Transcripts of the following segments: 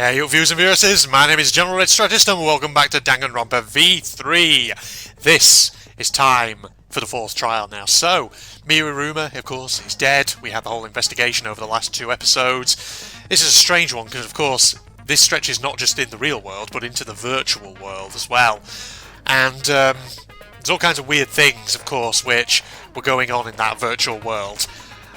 Hey you viewers and viewers, my name is General Red Strategist and welcome back to Danganronpa V3. This is time for the fourth trial now. So, Miuruma, of course, is dead. We had the whole investigation over the last two episodes. This is a strange one because, of course, this stretches not just in the real world, but into the virtual world as well. And there's all kinds of weird things, of course, which were going on in that virtual world.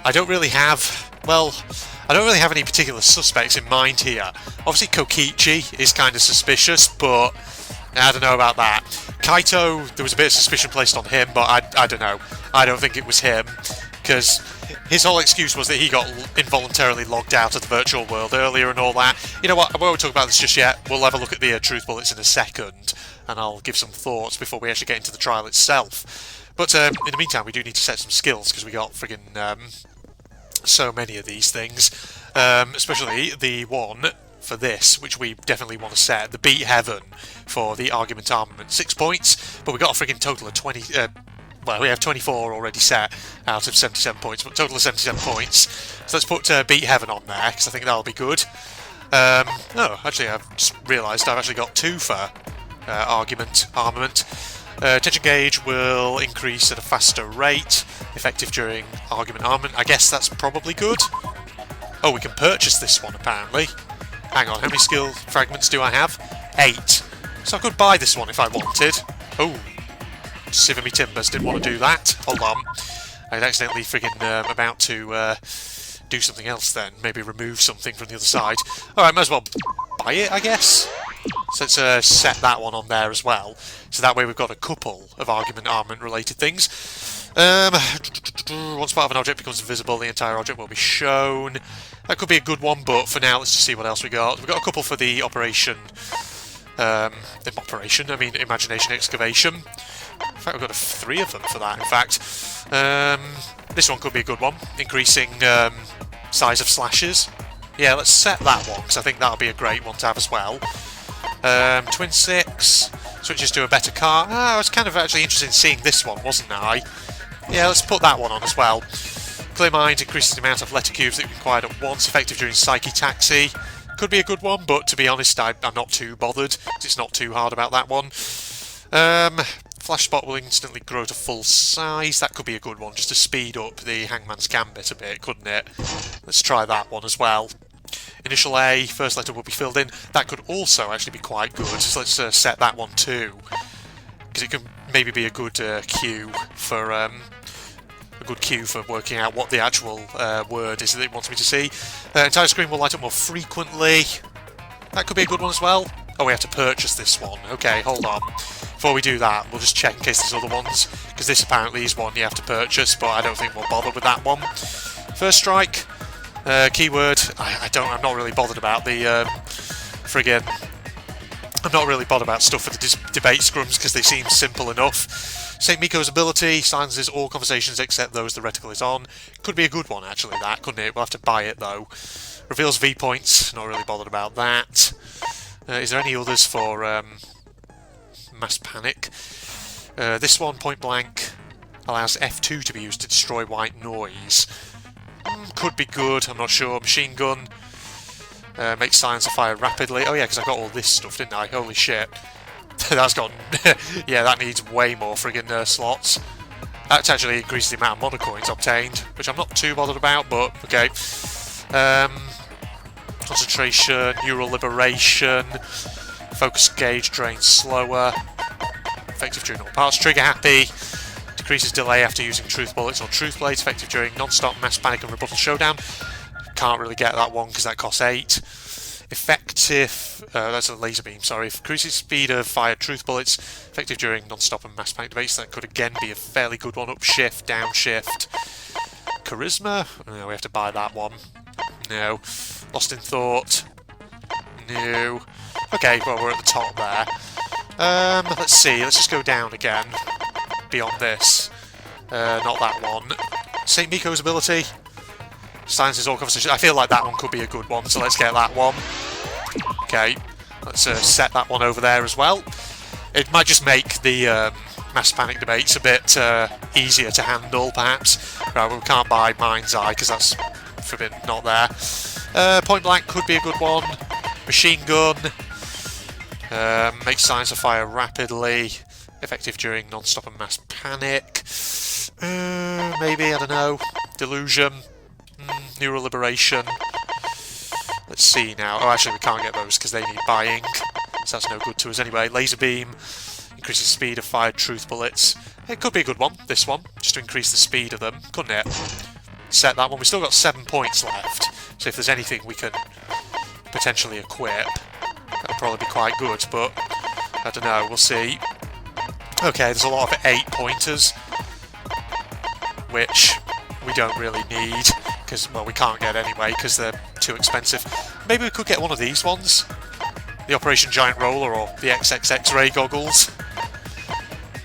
I don't really have any particular suspects in mind here. Obviously Kokichi is kind of suspicious, but I don't know about that. Kaito, there was a bit of suspicion placed on him, but I don't know. I don't think it was him, because his whole excuse was that he got involuntarily logged out of the virtual world earlier and all that. You know what, I won't talk about this just yet. We'll have a look at the truth bullets in a second, and I'll give some thoughts before we actually get into the trial itself. But in the meantime, we do need to set some skills, because we got friggin' so many of these things, especially the one for this, which we definitely want to set, the Beat Heaven for the Argument Armament, 6 points, but we got a friggin' total of 20, well, we have 24 already set out of 77 points, but total of 77 points, so let's put Beat Heaven on there, because I think that'll be good. Oh, actually I've just realised I've actually got 2 for Argument Armament. Tension gauge will increase at a faster rate, effective during Argument Armament. I guess that's probably good. Oh, we can purchase this one apparently. Hang on, how many skill fragments do I have? 8. So I could buy this one if I wanted. Oh, Siver me timbers, didn't want to do that. Hold on. I was accidentally friggin' about to do something else then. Maybe remove something from the other side. Alright, might as well buy it, I guess. So let's set that one on there as well. So that way we've got a couple of Argument Armament related things. Once part of an object becomes invisible, the entire object will be shown. That could be a good one, but for now let's just see what else we got. We've got a couple for the Imagination Excavation. In fact, we've got 3 of them for that, in fact. This one could be a good one, increasing size of slashes. Yeah, let's set that one, because I think that'll be a great one to have as well. Twin 6, switches to a better car. I was kind of actually interested in seeing this one, wasn't I? Yeah, let's put that one on as well. Clear Mind increases the amount of letter cubes that you can acquire at once, effective during Psyche Taxi. Could be a good one, but to be honest, I'm not too bothered. It's not too hard about that one. Flash Spot will instantly grow to full size. That could be a good one, just to speed up the Hangman's Gambit a bit, couldn't it? Let's try that one as well. Initial A, first letter will be filled in. That could also actually be quite good, so let's set that one too. Because it can maybe be a good cue for working out what the actual word is that it wants me to see. Entire screen will light up more frequently. That could be a good one as well. Oh, we have to purchase this one. Okay, hold on. Before we do that, we'll just check in case there's other ones, because this apparently is one you have to purchase, but I don't think we'll bother with that one. First strike. Keyword. I'm not really bothered about the I'm not really bothered about stuff for the debate scrums because they seem simple enough. St. Miko's ability silences all conversations except those the reticle is on. Could be a good one actually, that, couldn't it? We'll have to buy it though. Reveals V points. Not really bothered about that. Is there any others for Mass Panic? This one, Point Blank, allows F2 to be used to destroy white noise. Could be good, I'm not sure. Machine Gun makes silencer fire rapidly. Oh yeah, because I got all this stuff, didn't I? Holy shit. That's got... yeah, that needs way more friggin' slots. That actually increases the amount of monocoins obtained, which I'm not too bothered about, but okay. Concentration, Neural Liberation, Focus Gauge drains slower, effective during all parts, Trigger Happy, decreases delay after using Truth Bullets or Truth Blades, effective during non-stop Mass Panic and Rebuttal Showdown. Can't really get that one because that costs 8. Effective, that's a laser beam, sorry. Increases speed of fired Truth Bullets, effective during non-stop and Mass Panic debates. That could again be a fairly good one. Upshift, downshift. Charisma? No, we have to buy that one. No. Lost in Thought? No. Okay, well we're at the top there. Let's see, let's just go down again. Beyond this. Not that one. St. Miko's ability. Silences all conversations. I feel like that one could be a good one, so let's get that one. Okay, let's set that one over there as well. It might just make the Mass Panic debates a bit easier to handle, perhaps. Right, well, we can't buy Mind's Eye because that's forbidden, not there. Point Blank could be a good one. Machine gun. Makes signs of fire rapidly. Effective during non-stop and mass panic. Maybe, I don't know. Delusion. Neural liberation. Let's see now. Oh, actually, we can't get those because they need buying. So that's no good to us anyway. Laser beam. Increases the speed of fired truth bullets. It could be a good one, this one. Just to increase the speed of them, couldn't it? Set that one. We've still got 7 points left. So if there's anything we can potentially equip, that'll probably be quite good, but I don't know, we'll see. Okay, there's a lot of 8-pointers, which we don't really need, because, well, we can't get anyway, because they're too expensive. Maybe we could get one of these ones. The Operation Giant Roller, or the XXX ray goggles.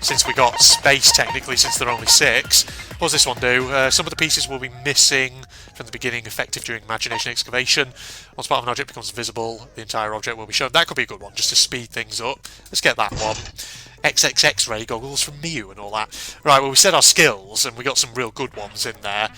Since we got space, technically, since they're only 6. What does this one do? Some of the pieces will be missing from the beginning, effective during imagination excavation. Once part of an object becomes visible, the entire object will be shown. That could be a good one, just to speed things up. Let's get that one. XXX ray goggles from Miu and all that. Right, well, we said our skills, and we got some real good ones in there.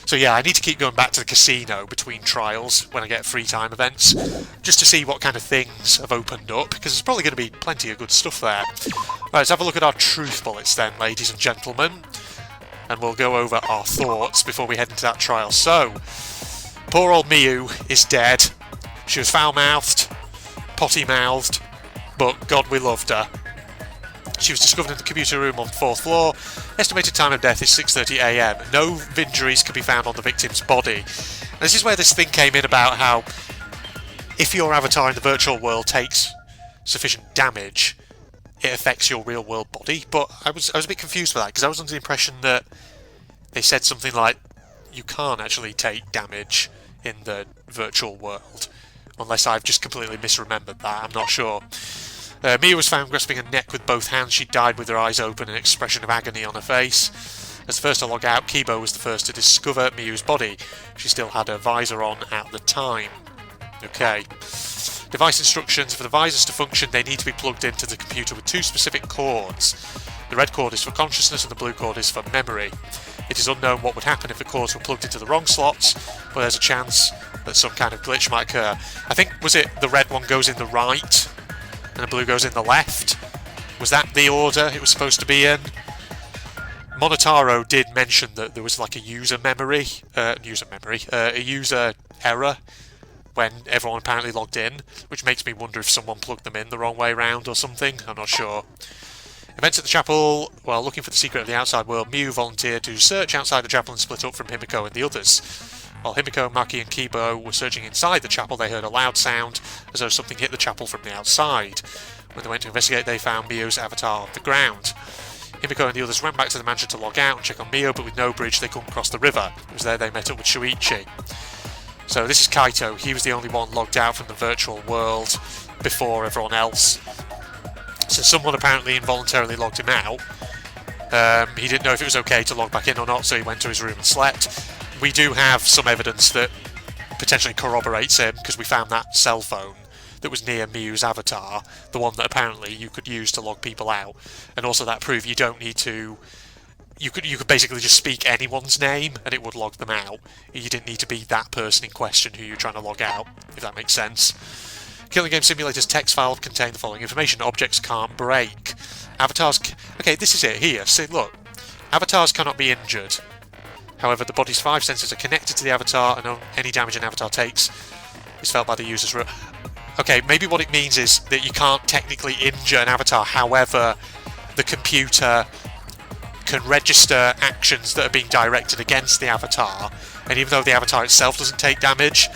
So yeah, I need to keep going back to the casino between trials when I get free time events, just to see what kind of things have opened up, because there's probably going to be plenty of good stuff there. Right, let's have a look at our truth bullets then, ladies and gentlemen, and we'll go over our thoughts before we head into that trial. So, poor old Miu is dead. She was foul-mouthed, potty-mouthed, but God, we loved her. She was discovered in the computer room on the 4th floor. Estimated time of death is 6:30 AM. No injuries could be found on the victim's body. And this is where this thing came in about how if your avatar in the virtual world takes sufficient damage, it affects your real world body. But I was a bit confused with that, because I was under the impression that they said something like you can't actually take damage in the virtual world, unless I've just completely misremembered that. I'm not sure. Mia was found grasping her neck with both hands. She died with her eyes open, an expression of agony on her face. As the first to log out, Kibo was the first to discover Miu's body. She still had her visor on at the time. Okay. Device instructions. For the visors to function, they need to be plugged into the computer with 2 specific cords. The red cord is for consciousness and the blue cord is for memory. It is unknown what would happen if the cords were plugged into the wrong slots, but there's a chance that some kind of glitch might occur. I think, was it the red one goes in the right and the blue goes in the left? Was that the order it was supposed to be in? Monotaro did mention that there was like a user error when everyone apparently logged in, which makes me wonder if someone plugged them in the wrong way around or something. I'm not sure. Events at the chapel. While looking for the secret of the outside world, Miu volunteered to search outside the chapel and split up from Himiko and the others. While Himiko, Maki and Kibo were searching inside the chapel, they heard a loud sound, as though something hit the chapel from the outside. When they went to investigate, they found Miu's avatar on the ground. Himiko and the others ran back to the mansion to log out and check on Miu, but with no bridge they couldn't cross the river. It was there they met up with Shuichi. So this is Kaito. He was the only one logged out from the virtual world before everyone else. So someone apparently involuntarily logged him out. He didn't know if it was okay to log back in or not, so he went to his room and slept. We do have some evidence that potentially corroborates him, because we found that cell phone that was near Miu's avatar, the one that apparently you could use to log people out, and also that proved you don't need to. You could basically just speak anyone's name and it would log them out. You didn't need to be that person in question who you're trying to log out, if that makes sense. Killing Game Simulator's text file contained the following information: objects can't break. Avatars. Okay, this is it here. See, look. Avatars cannot be injured. However, the body's 5 senses are connected to the avatar, and any damage an avatar takes is felt by the user's. Okay, maybe what it means is that you can't technically injure an avatar. However, the computer can register actions that are being directed against the avatar, and even though the avatar itself doesn't take damage,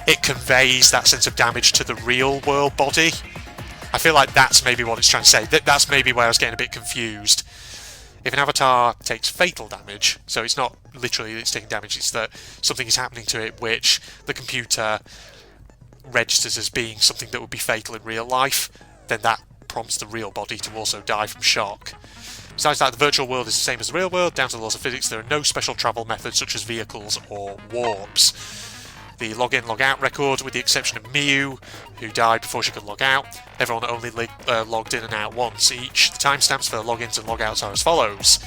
it conveys that sense of damage to the real world body. I feel like that's maybe what it's trying to say. That's maybe where I was getting a bit confused. If an avatar takes fatal damage, so it's not literally that it's taking damage, it's that something is happening to it which the computer registers as being something that would be fatal in real life, then that prompts the real body to also die from shock. Besides that, the virtual world is the same as the real world. Down to the laws of physics, there are no special travel methods such as vehicles or warps. The login, log-out record, with the exception of Miu, who died before she could log out. Everyone only logged in and out once each. The timestamps for the logins and logouts are as follows.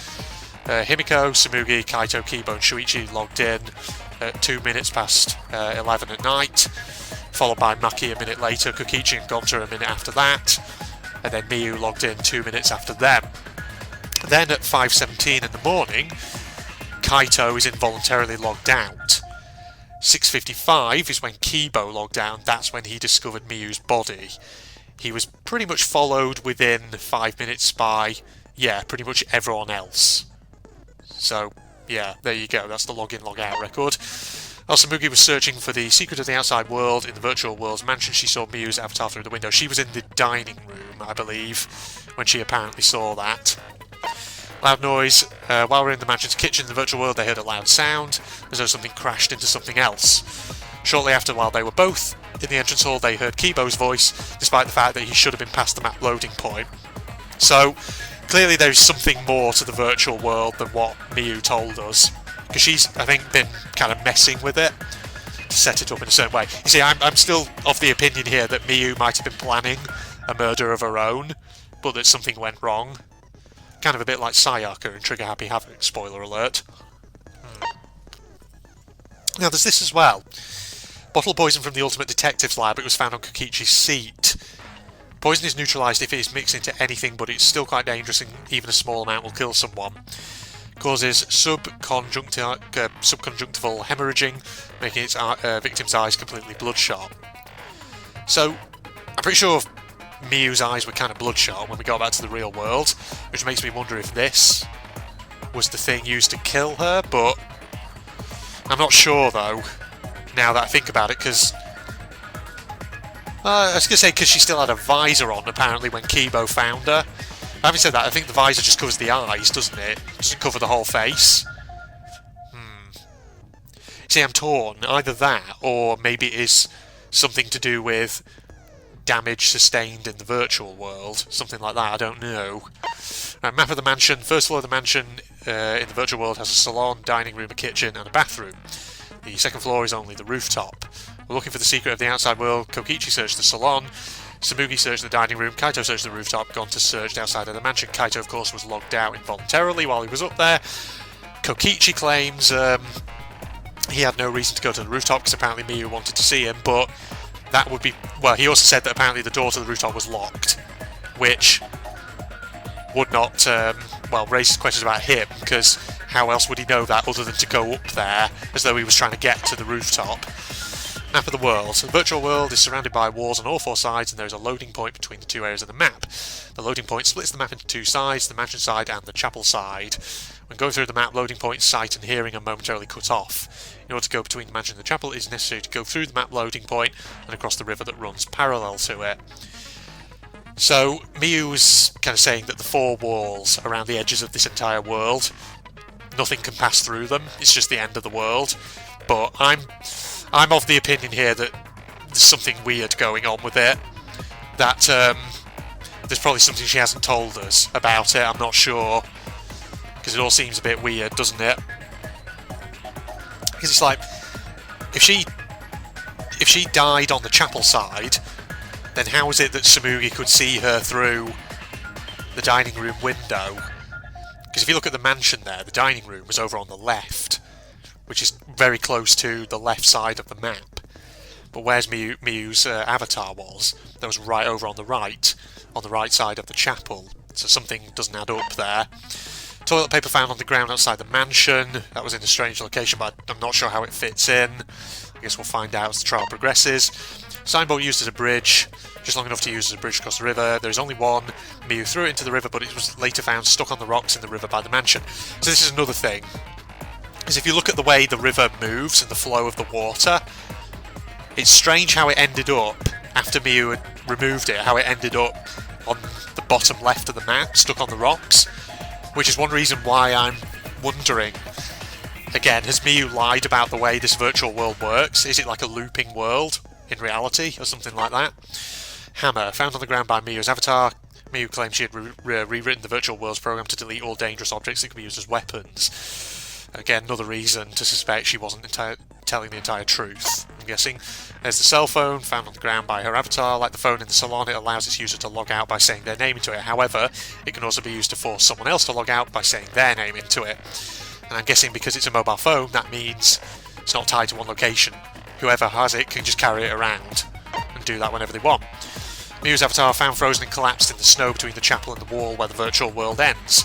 Himiko, Samugi, Kaito, Kibo and Shuichi logged in at 2 minutes past 11 at night. followed by Maki a minute later, Kokichi and Gonta a minute after that, and then Miyu logged in 2 minutes after them. Then at 5:17 in the morning, Kaito is involuntarily logged out. 6:55 is when Kibo logged out, and that's when he discovered Miyu's body. He was pretty much followed within 5 minutes by, yeah, pretty much everyone else. So, yeah, there you go, that's the log-in, log-out record. Samugi was searching for the secret of the outside world in the virtual world's mansion. She saw Miyu's avatar through the window. She was in the dining room, I believe, when she apparently saw that. Loud noise. While we're in the mansion's kitchen in the virtual world, they heard a loud sound, as though something crashed into something else. Shortly after, while they were both in the entrance hall, they heard Kibo's voice, despite the fact that he should have been past the map loading point. So, clearly there's something more to the virtual world than what Miyu told us. Because she's, I think, been kind of messing with it to set it up in a certain way. You see, I'm still of the opinion here that Miyu might have been planning a murder of her own, but that something went wrong. Kind of a bit like Sayaka in Trigger Happy Havoc, spoiler alert. Now there's this as well. Bottle of poison from the Ultimate Detectives lab. It was found on Kokichi's seat. Poison is neutralised if it is mixed into anything, but it's still quite dangerous and even a small amount will kill someone. Causes subconjunctival hemorrhaging, making its victim's eyes completely bloodshot. So, I'm pretty sure Miyu's eyes were kind of bloodshot when we got back to the real world, which makes me wonder if this was the thing used to kill her, but I'm not sure though, now that I think about it, because I was going to say because she still had a visor on apparently when Kibo found her. Having said that, I think the visor just covers the eyes, doesn't it? It doesn't cover the whole face. See, I'm torn. Either that, or maybe it is something to do with damage sustained in the virtual world. Something like that, I don't know. Right, map of the mansion. First floor of the mansion in the virtual world has a salon, dining room, a kitchen, and a bathroom. The second floor is only the rooftop. We're looking for the secret of the outside world. Kokichi searched the salon. Samugi searched the dining room, Kaito searched the rooftop, Gonta searched outside of the mansion. Kaito, of course, was logged out involuntarily while he was up there. Kokichi claims he had no reason to go to the rooftop because apparently Miyu wanted to see him, but that would be... Well, he also said that apparently the door to the rooftop was locked, which would not, raise questions about him, because how else would he know that other than to go up there as though he was trying to get to the rooftop? Map of the world. So the virtual world is surrounded by walls on all four sides, and there is a loading point between the two areas of the map. The loading point splits the map into two sides, the mansion side and the chapel side. When going through the map, loading point, sight and hearing are momentarily cut off. In order to go between the mansion and the chapel, it is necessary to go through the map loading point and across the river that runs parallel to it. So Miyu's kind of saying that the four walls around the edges of this entire world, nothing can pass through them. It's just the end of the world. But I'm of the opinion here that there's something weird going on with it. That there's probably something she hasn't told us about it. I'm not sure, because it all seems a bit weird, doesn't it? Because it's like, if she died on the chapel side, then how is it that Samugi could see her through the dining room window? Because if you look at the mansion there, the dining room was over on the left, which is very close to the left side of the map. But where's Miyu's avatar was, that was right over on the right side of the chapel. So something doesn't add up there. Toilet paper found on the ground outside the mansion. That was in a strange location, but I'm not sure how it fits in. I guess we'll find out as the trial progresses. Signboard used as a bridge, just long enough to use as a bridge across the river. There's only one. Miyu threw it into the river, but it was later found stuck on the rocks in the river by the mansion. So this is another thing. Is if you look at the way the river moves and the flow of the water, it's strange how it ended up, after Miyu had removed it, how it ended up on the bottom left of the map, stuck on the rocks, which is one reason why I'm wondering, again, has Miyu lied about the way this virtual world works? Is it like a looping world in reality, or something like that? Hammer, found on the ground by Miyu's avatar. Miyu claimed she had rewritten the virtual world's program to delete all dangerous objects that could be used as weapons. Again, another reason to suspect she wasn't telling the entire truth, I'm guessing. There's the cell phone, found on the ground by her avatar. Like the phone in the salon, it allows its user to log out by saying their name into it. However, it can also be used to force someone else to log out by saying their name into it. And I'm guessing because it's a mobile phone, that means it's not tied to one location. Whoever has it can just carry it around. do that whenever they want. Miyu's avatar found frozen and collapsed in the snow between the chapel and the wall where the virtual world ends.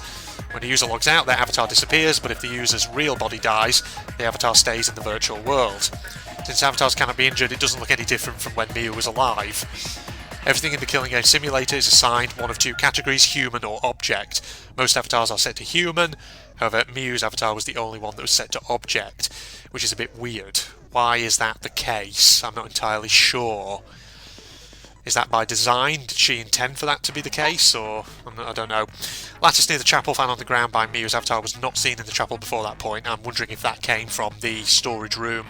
When a user logs out, their avatar disappears, but if the user's real body dies, the avatar stays in the virtual world. Since avatars cannot be injured, it doesn't look any different from when Miyu was alive. Everything in the killing game simulator is assigned one of two categories, human or object. Most avatars are set to human, however Miyu's avatar was the only one that was set to object, which is a bit weird. Why is that the case? I'm not entirely sure. Is that by design? Did she intend for that to be the case, or I don't know. Lattice near the chapel found on the ground by Miyu's avatar was not seen in the chapel before that point. I'm wondering if that came from the storage room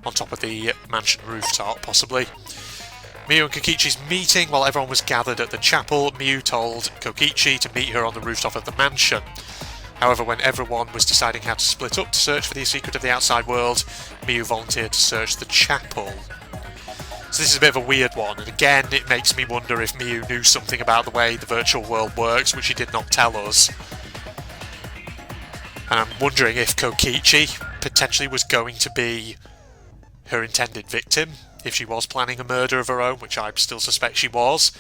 on top of the mansion rooftop, possibly. Miyu and Kokichi's meeting. While everyone was gathered at the chapel, Miyu told Kokichi to meet her on the rooftop of the mansion. However, when everyone was deciding how to split up to search for the secret of the outside world, Miyu volunteered to search the chapel. So this is a bit of a weird one, and again it makes me wonder if Miyu knew something about the way the virtual world works, which she did not tell us. And I'm wondering if Kokichi potentially was going to be her intended victim, if she was planning a murder of her own, which I still suspect she was.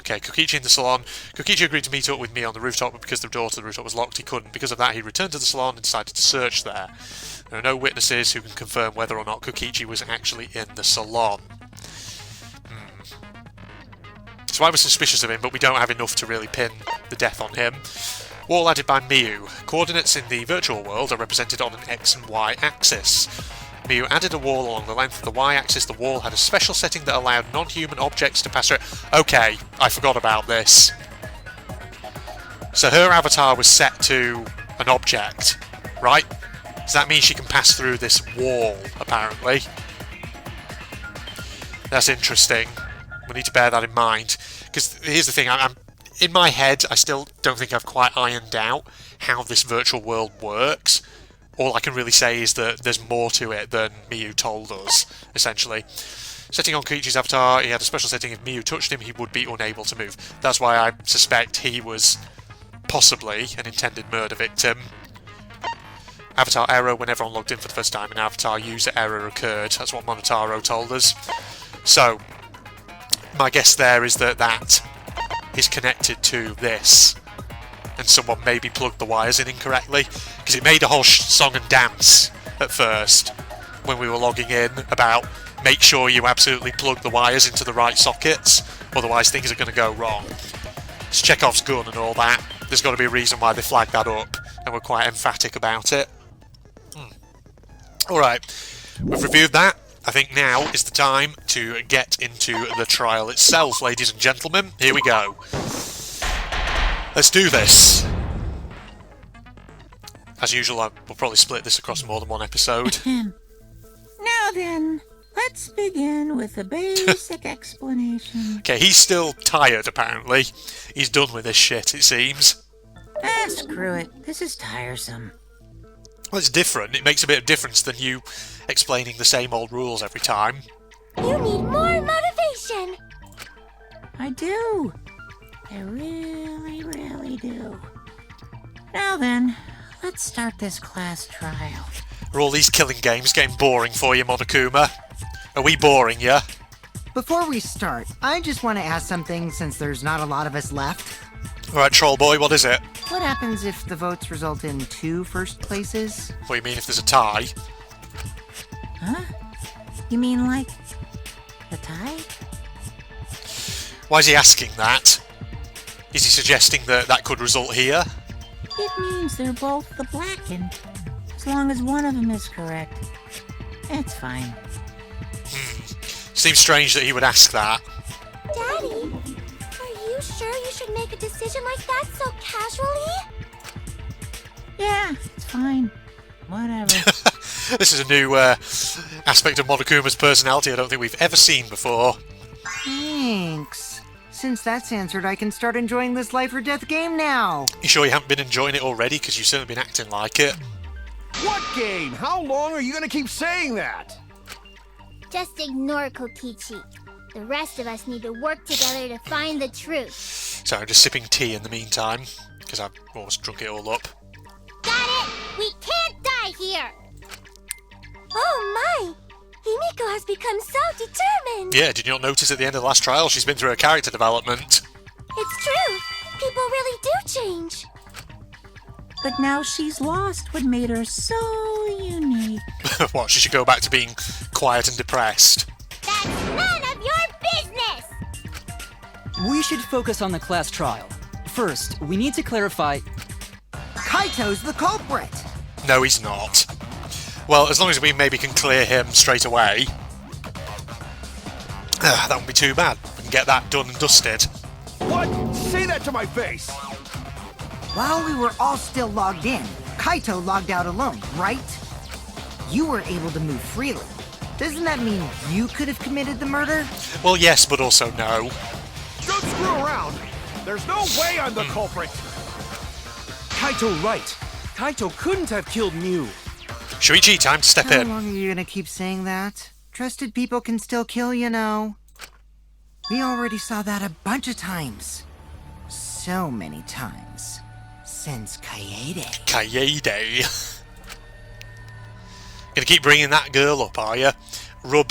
Okay, Kokichi in the salon. Kokichi agreed to meet up with me on the rooftop, but because the door to the rooftop was locked, he couldn't. Because of that, he returned to the salon and decided to search there. There are no witnesses who can confirm whether or not Kokichi was actually in the salon. So I was suspicious of him, but we don't have enough to really pin the death on him. Wall added by Miyu. Coordinates in the virtual world are represented on an X and Y axis. Miyu added a wall along the length of the Y-axis. The wall had a special setting that allowed non-human objects to pass through it. Okay, I forgot about this. So her avatar was set to an object, right? Does that mean she can pass through this wall, apparently? That's interesting. We need to bear that in mind. Because here's the thing, I'm in my head, I still don't think I've quite ironed out how this virtual world works. All I can really say is that there's more to it than Miyu told us, essentially. Setting on Koichi's avatar, he had a special setting. If Miyu touched him, he would be unable to move. That's why I suspect he was possibly an intended murder victim. Avatar error. When everyone logged in for the first time, an avatar user error occurred. That's what Monotaro told us. So, my guess there is that that is connected to this. And someone maybe plugged the wires in incorrectly, because it made a whole song and dance at first when we were logging in about make sure you absolutely plug the wires into the right sockets, otherwise things are going to go wrong. It's Chekhov's gun and all that. There's got to be a reason why they flagged that up, and we're quite emphatic about it. Alright, we've reviewed that. I think now is the time to get into the trial itself, ladies and gentlemen. Here we go. Let's do this. As usual, we'll probably split this across more than one episode. Now then, let's begin with a basic explanation. Okay, he's still tired, apparently. He's done with this shit, it seems. Ah, screw it. This is tiresome. Well, it's different. It makes a bit of difference than you explaining the same old rules every time. You need more motivation! I do. I really, really do. Now then, let's start this class trial. Are all these killing games getting boring for you, Monokuma? Are we boring you? Before we start, I just want to ask something since there's not a lot of us left. Alright, Troll Boy, what is it? What happens if the votes result in 2 first places? What do you mean if there's a tie? Huh? You mean like a tie? Why is he asking that? Is he suggesting that that could result here? It means they're both the blackened. As long as one of them is correct. It's fine. Seems strange that he would ask that. Daddy, are you sure you should make a decision like that so casually? Yeah, it's fine. Whatever. This is a new aspect of Monokuma's personality I don't think we've ever seen before. Thanks. Since that's answered, I can start enjoying this life or death game now. You sure you haven't been enjoying it already? Because you've certainly been acting like it. What game? How long are you gonna keep saying that? Just ignore Kokichi. The rest of us need to work together to find the truth. So I'm just sipping tea in the meantime, because I've almost drunk it all up. Got it! We can't die here! Oh my! Himiko has become so determined. Yeah, did you not notice at the end of the last trial she's been through a character development? It's true. People really do change. But now she's lost what made her so unique. What, she should go back to being quiet and depressed? That's none of your business! We should focus on the class trial. First, we need to clarify... Kaito's the culprit! No, he's not. Well, as long as we maybe can clear him straight away. That wouldn't be too bad. We can get that done and dusted. What? Say that to my face! While we were all still logged in, Kaito logged out alone, right? You were able to move freely. Doesn't that mean you could have committed the murder? Well, yes, but also no. Don't screw around! There's no way I'm the culprit! Kaito right. Kaito couldn't have killed Mew. Shuichi, time to step How in. long are you gonna keep saying that? Trusted people can still kill, you know. We already saw that a bunch of times. So many times. Since Kaede. Kaede. Gonna keep bringing that girl up, are you? Rub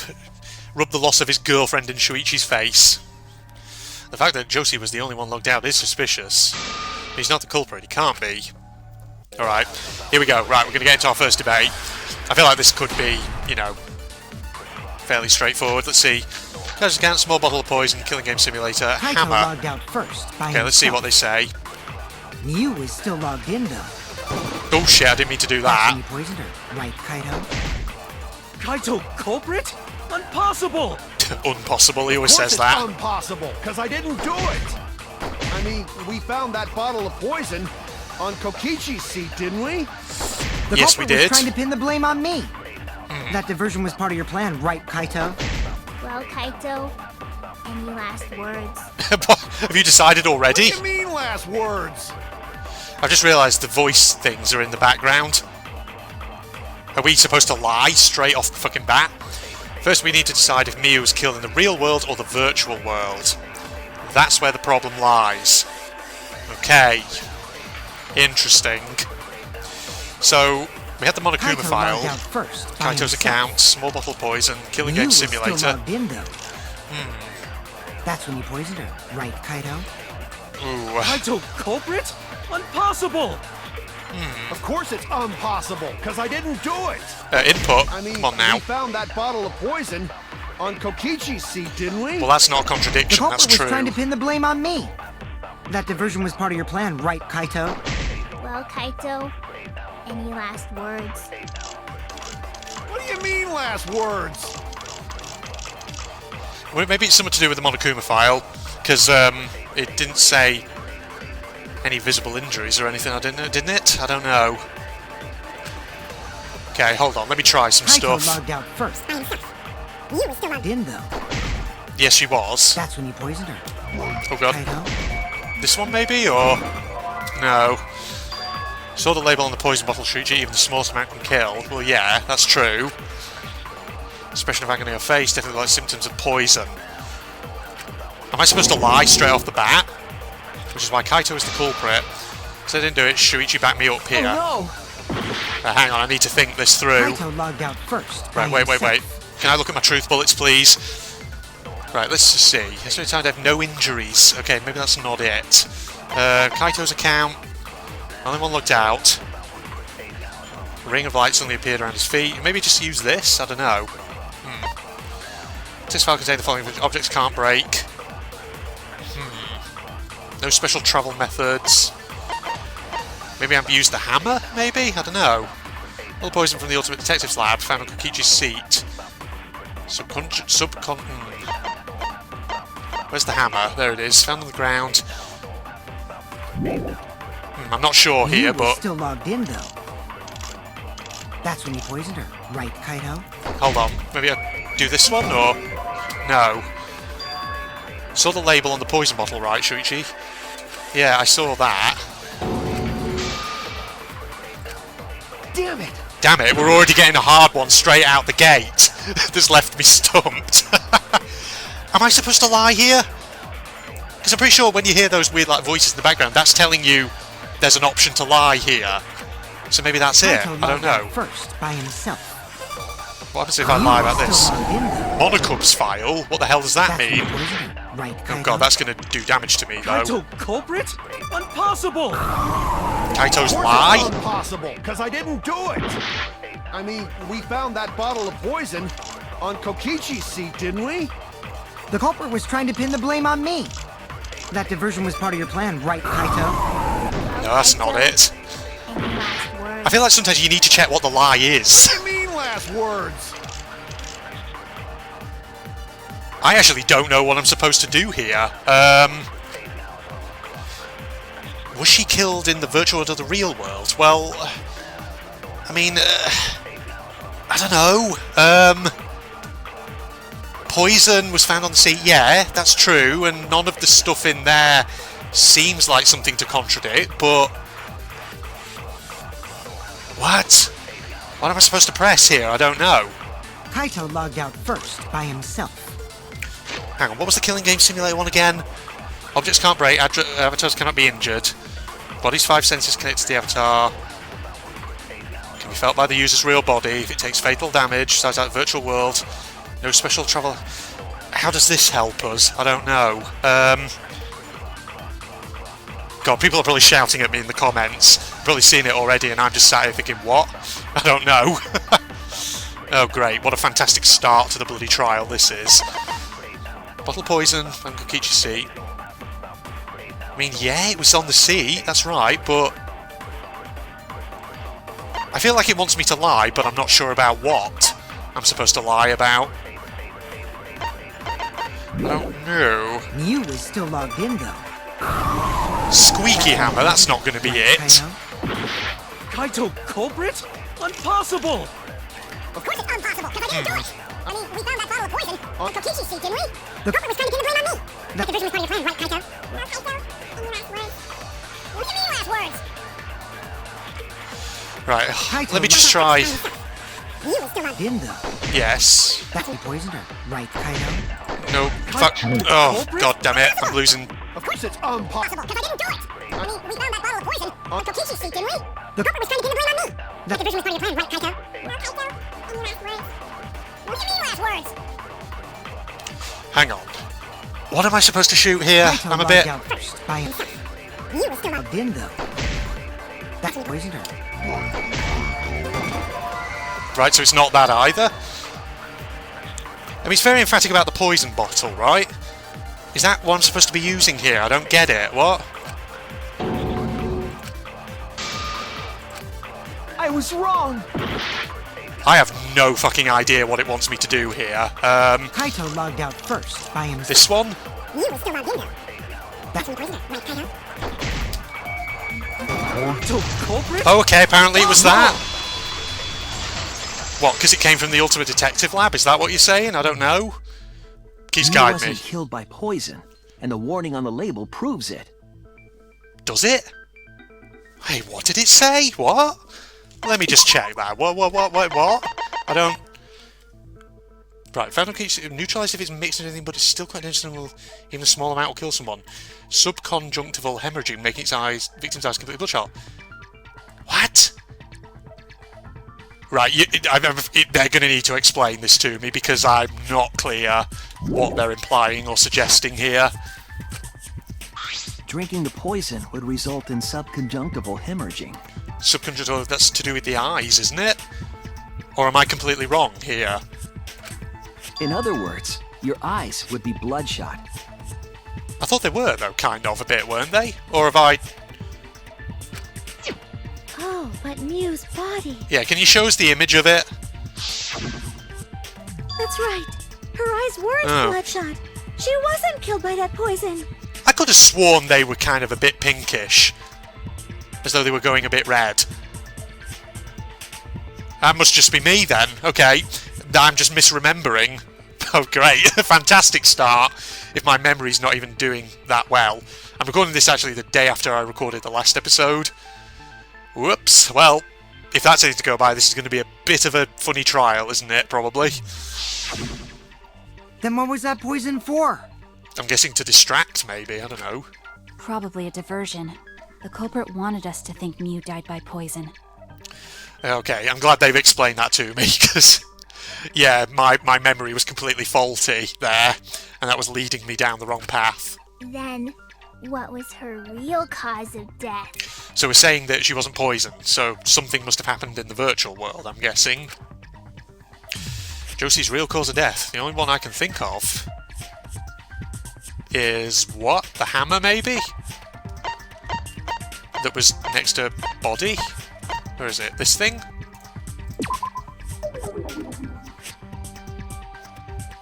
the loss of his girlfriend in Shuichi's face. The fact that Josie was the only one logged out is suspicious. He's not the culprit, he can't be. Alright, here we go. Right, we're gonna get into our first debate. I feel like this could be, you know, fairly straightforward. Let's see. Guys, account, small bottle of poison, killing game simulator, Kaito hammer. logged out first by Okay, let's see himself. what they say. Mew was still logged in though. Oh shit, I didn't mean to do That's that. when you poisoned her, right, Kaito? Kaito culprit? Impossible! Impossible, he always Of course says it's that. impossible, because I didn't do it! I mean, we found that bottle of poison on Kokichi's seat, didn't we? The Yes, we culprit did. was trying to pin the blame on me. That diversion was part of your plan, right, Kaito? Well, Kaito, any last words? Have you decided already? What do you mean last words? I've just realised the voice things are in the background. Are we supposed to lie straight off the fucking bat? First we need to decide if Mew was killed in the real world or the virtual world. That's where the problem lies. Okay. Interesting. So, we had the Monokuma Kaito file, logged out first by Kaito's himself. account, small bottle poison, killing Mew game was still simulator. logged in though. That's when you poisoned her, right, Kaito? Ooh. Kaito culprit? Impossible! Of course it's impossible, because I didn't do it! Input. I mean, Come on now. we found that bottle of poison on Kokichi's seat, didn't we? Well, that's not a The contradiction, that's culprit was true. trying to pin the blame on me. That diversion was part of your plan, right, Kaito? Well, Kaito, any last words? What do you mean last words? Well, maybe it's something to do with the Monokuma file, because it didn't say any visible injuries or anything, didn't it? I don't know. Okay, hold on, let me try some Kaito stuff. logged out first. You were still logged in though. Yes, she was. That's when you poisoned her, Oh god. Kaito. This one maybe, or... No. Saw the label on the poison bottle, Shuichi, even the smallest amount can kill. Well, yeah, that's true. Expression of agony on face, definitely like symptoms of poison. Am I supposed to lie straight off the bat? Which is why Kaito is the culprit. So I didn't do it, Shuichi backed me up here. Oh Hang on, I need to think this through. Kaito logged out first. by Right, wait. himself. Can I look at my truth bullets, please? Right, let's just see. Yesterday time to have no injuries. Okay, maybe that's not it. Kaito's account. Only one looked out. A ring of light suddenly appeared around his feet. Maybe just use this? I don't know. This file contains the following objects can't break. No special travel methods. Maybe I've used the hammer, maybe? I don't know. All the poison from the Ultimate Detectives lab found on Kokichi's seat. Where's the hammer? There it is. Found on the ground. I'm not sure Mew here, was but... still logged in though. That's when you poisoned her, right, Kaito? Hold on. Maybe I do this one, or... No. Saw the label on the poison bottle, right, Shuichi? Yeah, I saw that. Damn it! Damn it, we're already getting a hard one straight out the gate. This left me stumped. Am I supposed to lie here? Because I'm pretty sure when you hear those weird like voices in the background, that's telling you there's an option to lie here. So maybe that's it. Kaito I don't logged out know. first by himself. What happens if I lie about Still this? logged in, though. Monocub's file? What the hell does that That's mean? the poisoner, right, Oh Kaito? god, that's gonna do damage to me, though. Kaito culprit? Impossible! Kaito's Of course lie? it's impossible, because I didn't do it! I mean, we found that bottle of poison on Kokichi's seat, didn't we? The culprit was trying to pin the blame on me. That diversion was part of your plan, right, Kaito? No, that's not it. Any last words? I feel like sometimes you need to check what the lie is. What do you mean last words? I actually don't know what I'm supposed to do here. Was she killed in the virtual world or the real world? Well, I mean, I don't know. Poison was found on the sea. Yeah, that's true, and none of the stuff in there seems like something to contradict, but... What? What am I supposed to press here? I don't know. Kaito logged out first, by himself. Hang on, what was the killing game simulator one again? Objects can't break, avatars cannot be injured. Body's 5 senses connected to the avatar. Can be felt by the user's real body if it takes fatal damage, size out virtual world. No special travel. How does this help us? I don't know. God, people are probably shouting at me in the comments. Probably seen it already, and I'm just sat here thinking, what? I don't know. Oh, great. What a fantastic start to the bloody trial this is. Bottle poison from Kokichi's seat. I mean, yeah, it was on the seat, that's right, but... I feel like it wants me to lie, but I'm not sure about what I'm supposed to lie about. I don't know. Mew was still logged in, though. Squeaky hammer, that's not going to be Right, it. Kaito? Kaito culprit? Impossible! Of course it's impossible, because I didn't do it! I mean, we found that bottle of poison on Kokichi's seat, didn't we? The culprit was trying to pin the blame on me! That division was part of your plan, right, Kaito? Well, Kaito, any last words? What do you mean last words? Right, Kaito let me just try... You was still on... In, though. Yes. That's the poisoner, right, Kaito? No, fuck. Oh, god damn it, I'm losing... Of course it's impossible. Because I didn't do it! I mean, we found that bottle of poison on Kokichi's seat, didn't we? The culprit was trying to pin the blame on me! That division was part of your plan, right, Kaito? Well, Kaito, any last words? What do you mean last words? Hang on. What am I supposed to shoot here? Kaito I'm a logged bit... out first, by himself. You was still on... Logged in, though. That's the poisoner. Right, so it's not that either. I mean, he's very emphatic about the poison bottle, right? Is that what I'm supposed to be using here? I don't get it. What? I was wrong! I have no fucking idea what it wants me to do here. Kaito logged out first, by himself. This one? You was still logged in, though. That's the poisoner, right, Kaito? Kaito culprit? Oh, okay, apparently it was that. What, because it came from the Ultimate Detective Lab? Is that what you're saying? I don't know. Please Mew guide wasn't me. killed by poison, and the warning on the label proves it. Does it? Hey, what did it say? What? Let me just check that. What? I don't... Right, found keeps neutralised if it's mixed with anything, but it's still quite dangerous and will, even a small amount will kill someone. Subconjunctival hemorrhaging, making victim's eyes completely bloodshot. What? Right, they're going to need to explain this to me because I'm not clear what they're implying or suggesting here. Drinking the poison would result in subconjunctival hemorrhaging. Subconjunctival, that's to do with the eyes, isn't it? Or am I completely wrong here? In other words, your eyes would be bloodshot. I thought they were, though, kind of, a bit, weren't they? Or have I... Oh, but Mew's body. Yeah, can you show us the image of it? That's right. Her eyes weren't Oh. bloodshot. She wasn't killed by that poison. I could have sworn they were kind of a bit pinkish. As though they were going a bit red. That must just be me, then. Okay, I'm just misremembering. Oh, great. Fantastic start, if my memory's not even doing that well. I'm recording this actually the day after I recorded the last episode. Whoops. Well, if that's anything to go by, this is going to be a bit of a funny trial, isn't it? Probably. Then what was that poison for? I'm guessing to distract, maybe. I don't know. Probably a diversion. The culprit wanted us to think Mew died by poison. Okay, I'm glad they've explained that to me, because Yeah, my memory was completely faulty there, and that was leading me down the wrong path. Then, what was her real cause of death? So we're saying that she wasn't poisoned, so something must have happened in the virtual world, I'm guessing. Josie's real cause of death, the only one I can think of, is what? The hammer, maybe? That was next to her body? Where is it? This thing?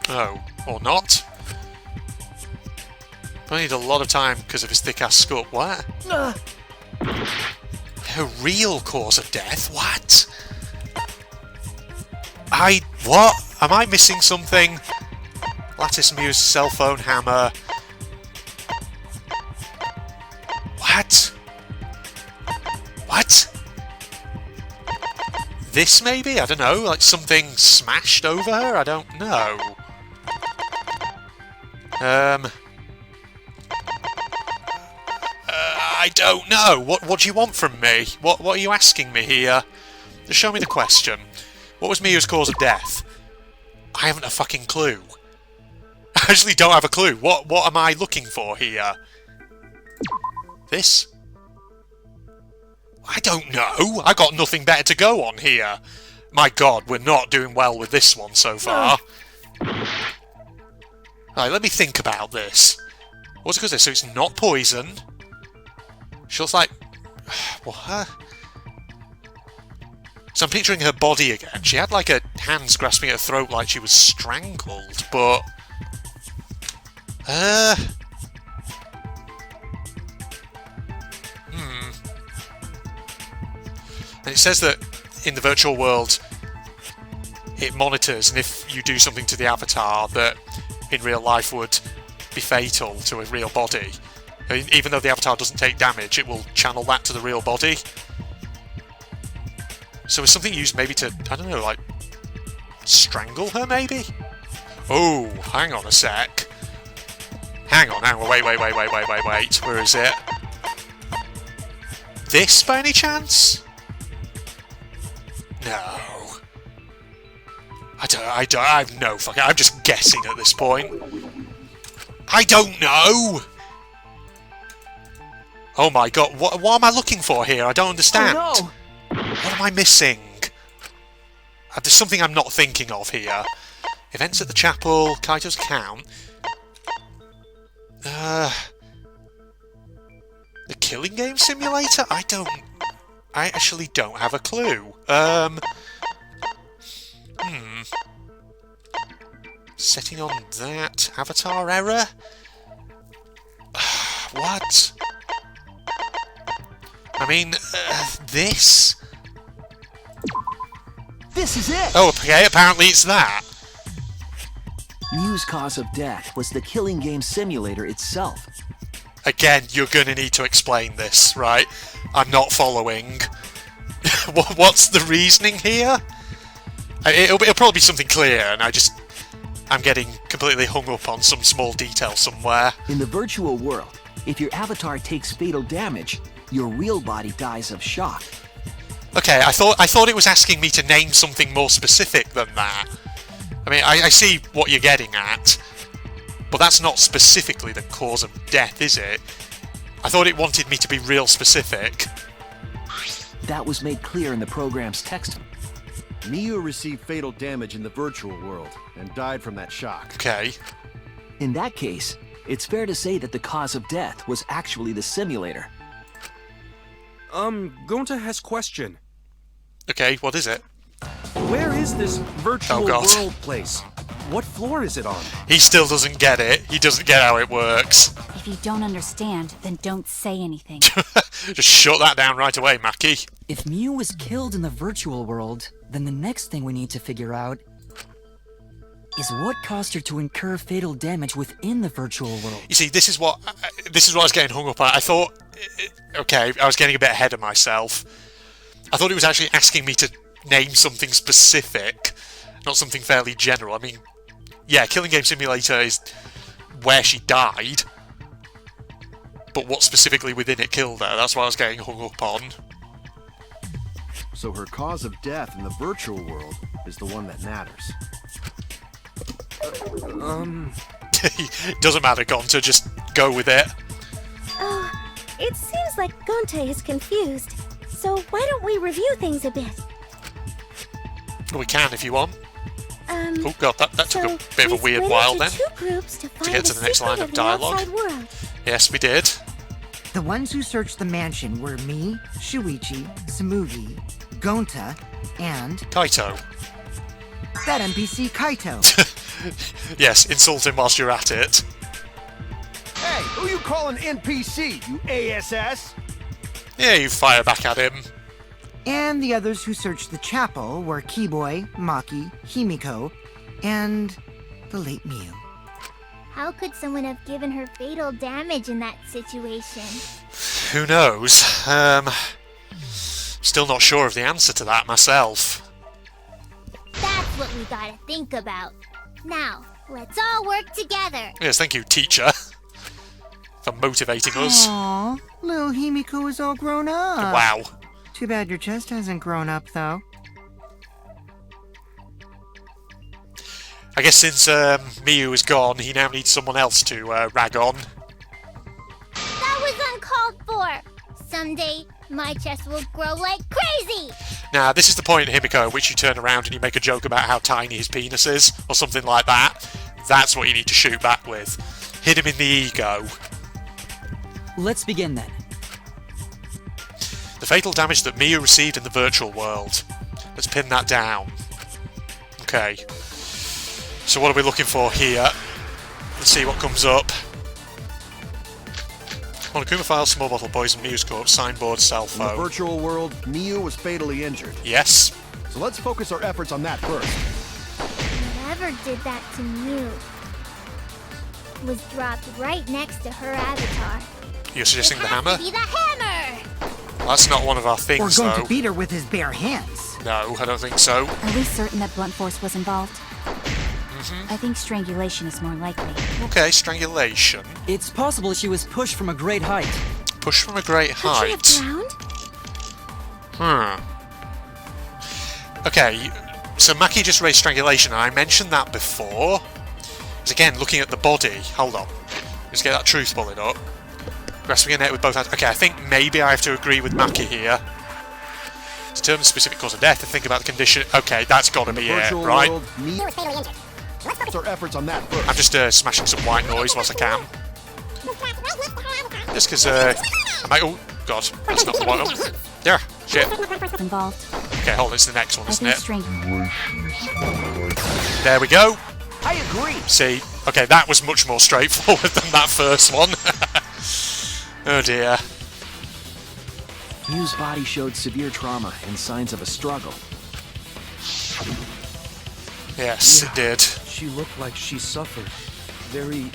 Oh, or not? I need a lot of time because of his thick-ass skull. What? Her real cause of death? What? What? Am I missing something? Lattice Muse, cell phone, hammer. What? What? This maybe? I don't know. Like something smashed over her? I don't know. I don't know. What do you want from me? What are you asking me here? Just show me the question. What was Miu's cause of death? I haven't a fucking clue. I actually don't have a clue. What am I looking for here? This? I don't know. I got nothing better to go on here. My god, we're not doing well with this one so far. Right, let me think about this. What's it because of? So it's not poison. She looks like... What? So I'm picturing her body again. She had like her hands grasping at her throat like she was strangled, but... And it says that in the virtual world it monitors, and if you do something to the avatar that in real life would be fatal to a real body, even though the avatar doesn't take damage, it will channel that to the real body. So is something used maybe to, I don't know, like, strangle her maybe? Oh, hang on a sec. Hang on, wait. Where is it? This by any chance? No. I have no fucking... I'm just guessing at this point. I don't know! Oh my god, what am I looking for here? I don't understand. Oh no! What am I missing? There's something I'm not thinking of here. Events at the chapel, Kaito's account. The killing game simulator? I actually don't have a clue. Setting on that. Avatar error? What? I mean, this? This is it! Oh, okay, apparently it's that. Miu's cause of death was the killing game simulator itself. Again, you're gonna need to explain this, right? I'm not following. What's the reasoning here? It'll probably be something clear, and I'm getting completely hung up on some small detail somewhere. In the virtual world, if your avatar takes fatal damage, your real body dies of shock. Okay, I thought it was asking me to name something more specific than that. I mean, I see what you're getting at, but that's not specifically the cause of death, is it? I thought it wanted me to be real specific. That was made clear in the program's text. Miu received fatal damage in the virtual world and died from that shock. Okay. In that case, it's fair to say that the cause of death was actually the simulator. Going to ask question. Okay, what is it? Where is this virtual God. world place? What floor is it on? He still doesn't get it. He doesn't get how it works. If you don't understand, then don't say anything. Just shut that down right away, Maki. If Miu was killed in the virtual world, then the next thing we need to figure out is what caused her to incur fatal damage within the virtual world. You see, this is what I was getting hung up on. I thought, okay, I was getting a bit ahead of myself. I thought it was actually asking me to name something specific, not something fairly general. I mean, yeah, Killing Game Simulator is where she died, but what specifically within it killed her, that's what I was getting hung up on. So her cause of death in the virtual world is the one that matters. Doesn't matter, Gonta, just go with it. Oh, it seems like Gonta is confused. So why don't we review things a bit? We can if you want. Oh god, that took a bit of a weird we while split then. into 2 groups to find get to the next secret line of the dialogue. outside world. Yes, we did. The ones who searched the mansion were me, Shuichi, Samugi, Gonta, and Kaito. that NPC Kaito. Yes, insult him whilst you're at it. Hey, who you calling NPC, you ASS? Yeah, you fire back at him. And the others who searched the chapel were Keyboy, Maki, Himiko, and the late Miu. How could someone have given her fatal damage in that situation? Who knows? Still not sure of the answer to that myself. That's what we gotta think about. Now, let's all work together. Yes, thank you, teacher, for motivating us. Aww, little Himiko is all grown up. Wow. Too bad your chest hasn't grown up, though. I guess since Miu is gone, he now needs someone else to rag on. That was uncalled for. Someday, my chest will grow like crazy. Now, this is the point, Himiko, at which you turn around and you make a joke about how tiny his penis is, or something like that. That's what you need to shoot back with. Hit him in the ego. Let's begin then. The fatal damage that Miu received in the virtual world. Let's pin that down. Okay. So what are we looking for here? Let's see what comes up. Monokuma file, small bottle poison, Miu's corpse, signboard, cell In the phone. virtual world, Miu was fatally injured. Yes. So let's focus our efforts on that first. Whatever did that to Mew was dropped right next to her avatar. You're suggesting the It has hammer? to be the hammer! That's not one of our Or things, going though. to beat her with his bare hands. No, I don't think so. Are we certain that blunt force was involved? I think strangulation is more likely. Okay, strangulation. It's possible she was pushed from a great height. Push from a great Could she have height. drowned? Okay, so Maki just raised strangulation, and I mentioned that before. Because again, looking at the body, hold on. Let's get that truth bullet up. Grasping a net with both hands. Okay, I think maybe I have to agree with Maki here. To determine the specific cause of death and think about the condition. Okay, that's got to In the be it, virtual right? world, Miu was fatally injured. Let's focus our efforts on that first. I'm just smashing some white noise whilst I can. Just because, I might. Oh, God, that's not the one. Oh, there, shit. Involved? Okay, hold on, it's the next one, I isn't think it? There we go. I agree. See, okay, that was much more straightforward than that first one. Oh dear. Miu's body showed severe trauma and signs of a struggle. Yes, it did. She looked like she suffered. Very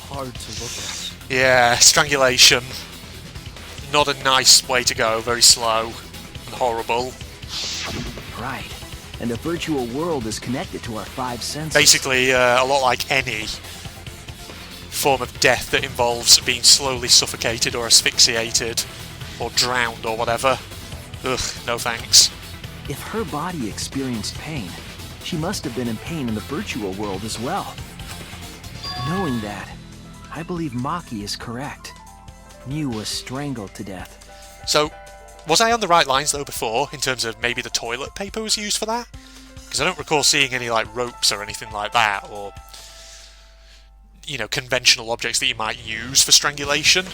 hard to look at. Yeah, strangulation. Not a nice way to go, very slow and horrible. Right. And the virtual world is connected to our 5 senses. Basically, a lot like any form of death that involves being slowly suffocated or asphyxiated or drowned or whatever. Ugh, no thanks. If her body experienced pain, she must have been in pain in the virtual world as well. Knowing that, I believe Maki is correct. Miu was strangled to death. So, was I on the right lines though before, in terms of maybe the toilet paper was used for that? Because I don't recall seeing any like ropes or anything like that, or, you know, conventional objects that you might use for strangulation.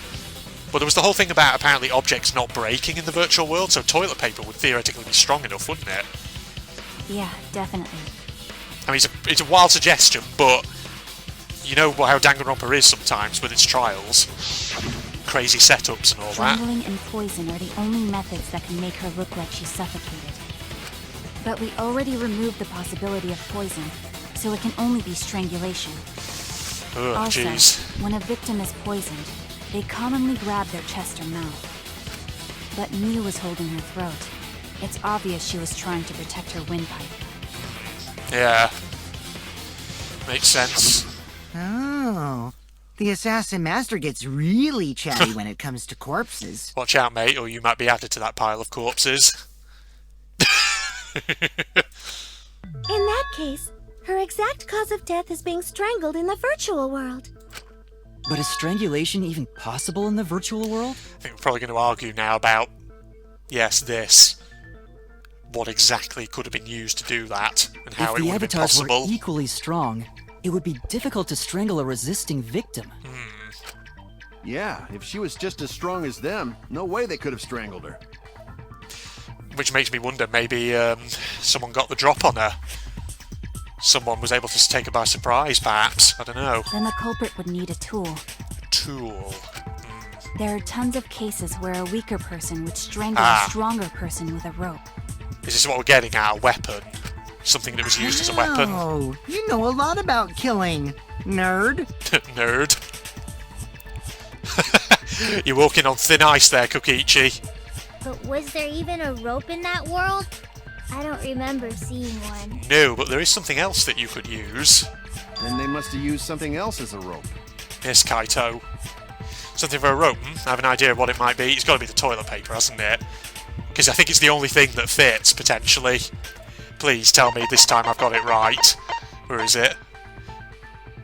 But there was the whole thing about apparently objects not breaking in the virtual world, so toilet paper would theoretically be strong enough, wouldn't it? Yeah, definitely. I mean, it's a wild suggestion, but you know how Danganronpa is sometimes with its trials. Crazy setups and all that. Strangling and poison are the only methods that can make her look like she's suffocated. But we already removed the possibility of poison, so it can only be strangulation. Ugh, Also, jeez. when a victim is poisoned, they commonly grab their chest or mouth. But Miu was holding her throat. It's obvious she was trying to protect her windpipe. Yeah. Makes sense. Oh. The assassin master gets really chatty when it comes to corpses. Watch out, mate, or you might be added to that pile of corpses. In that case, Her exact cause of death is being strangled in the virtual world. But is strangulation even possible in the virtual world? I think we're probably going to argue now about, yes, this. What exactly could have been used to do that, and how If it the would have been avatars possible. were equally strong, it would be difficult to strangle a resisting victim. Yeah, if she was just as strong as them, no way they could have strangled her. Which makes me wonder, maybe someone got the drop on her. Someone was able to take her by surprise, perhaps. I don't know. Then the culprit would need a tool. Tool. There are tons of cases where a weaker person would strangle a stronger person with a rope. Is this what we're getting at? A weapon? Something that was used as a weapon? Oh, you know a lot about killing, nerd. Nerd. You're walking on thin ice there, Kokichi. But was there even a rope in that world? I don't remember seeing one. No, but there is something else that you could use. Then they must have used something else as a rope. Yes, Kaito. Something for a rope? I have an idea of what it might be. It's got to be the toilet paper, hasn't it? Because I think it's the only thing that fits, potentially. Please tell me this time I've got it right. Where is it?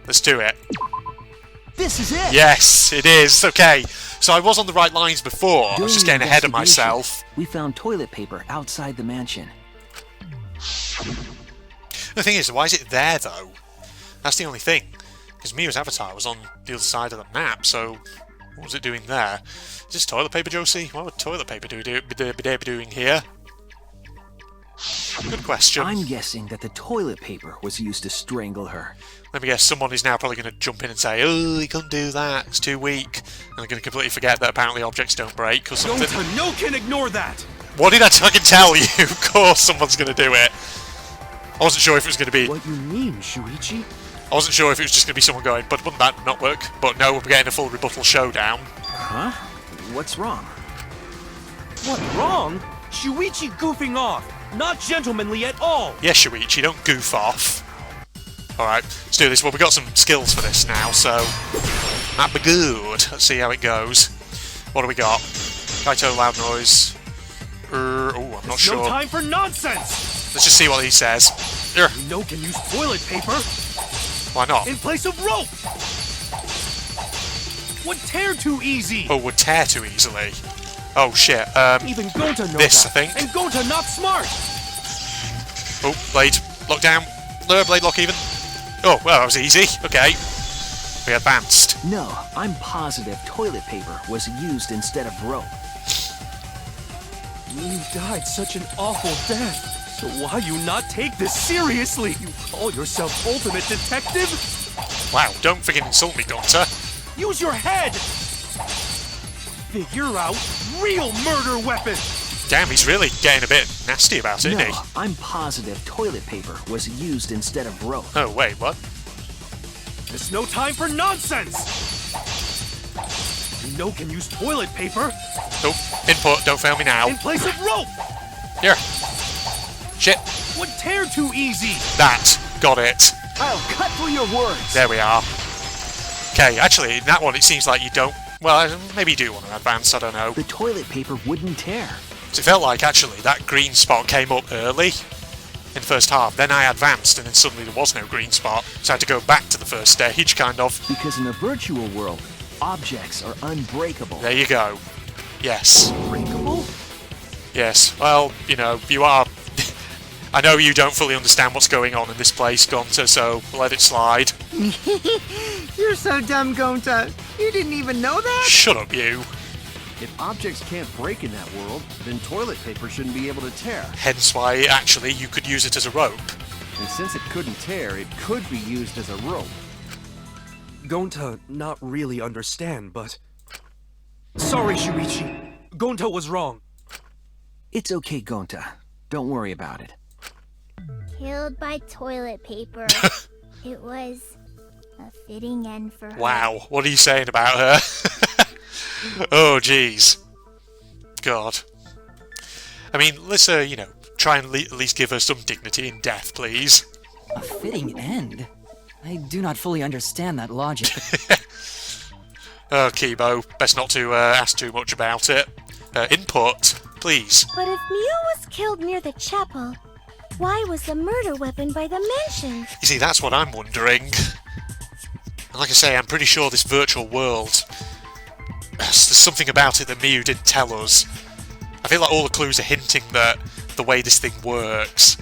Let's do it. This is it! Yes, it is. Okay, so I was on the right lines before. I was just getting ahead of myself. We found toilet paper outside the mansion. The thing is, why is it there, though? That's the only thing. Because Mia's avatar was on the other side of the map, so what was it doing there? Is this toilet paper, Josie? What would toilet paper be doing here? Good question. I'm guessing that the toilet paper was used to strangle her. Let me guess, someone is now probably going to jump in and say, oh, he couldn't do that, it's too weak. And they're going to completely forget that apparently objects don't break or something. No can ignore that! What did I fucking tell you? Of course someone's going to do it. I wasn't sure if it was going to be... What you mean, Shuichi? I wasn't sure if it was just going to be someone going, but wouldn't that not work? But no, we're getting a full rebuttal showdown. Huh? What's wrong? What, wrong? Shuichi goofing off! Not gentlemanly at all! Yes, Shuichi, don't goof off. Alright, let's do this. Well, we've got some skills for this now, so... That'd be good. Let's see how it goes. What do we got? Kaito, loud noise. Oh, I'm not sure. No time for nonsense! Let's just see what he says. No can use toilet paper Why not? in place of rope! Would tear too easy! Oh, would tear too easily. Oh, shit. Even Gonta knows this, that. I think. And Gonta not smart! Oh, blade. Lock down. Blade lock even. Oh, well, that was easy. Okay. We advanced. No, I'm positive toilet paper was used instead of rope. You died such an awful death. So why you not take this seriously? You call yourself ultimate detective? Wow, don't freaking insult me, Doctor. Use your head! Figure out real murder weapon! Damn, he's really getting a bit nasty about it, No, isn't he? I'm positive toilet paper was used instead of rope. Oh, wait, what? There's no time for nonsense! You know can use toilet paper Oh, input, don't fail me now. in place of rope! Here. Shit. Would tear too easy! That. Got it. I'll cut through your words! There we are. Okay, actually, in that one, it seems like you don't... Well, maybe you do want to advance, I don't know. The toilet paper wouldn't tear. So it felt like, actually, that green spot came up early in the first half. Then I advanced, and then suddenly there was no green spot. So I had to go back to the first stage, kind of. Because in the virtual world, objects are unbreakable. There you go. Yes. Unbreakable? Yes. Well, you know, you are... I know you don't fully understand what's going on in this place, Gonta, so let it slide. You're so dumb, Gonta. You didn't even know that? Shut up, you. If objects can't break in that world, then toilet paper shouldn't be able to tear. Hence why, actually, you could use it as a rope. And since it couldn't tear, it could be used as a rope. Gonta not really understand, but... Sorry, Shuichi. Gonta was wrong. It's okay, Gonta. Don't worry about it. Killed by toilet paper. It was a fitting end for her. Wow, what are you saying about her? Oh, jeez. God. I mean, let's, you know, try and at least give her some dignity in death, please. A fitting end? I do not fully understand that logic. Oh, Kibo, best not to ask too much about it. Input, please. But if Mew was killed near the chapel, Why was the murder weapon by the mansion? You see, that's what I'm wondering. And like I say, I'm pretty sure this virtual world, there's something about it that Miyu didn't tell us. I feel like all the clues are hinting that the way this thing works,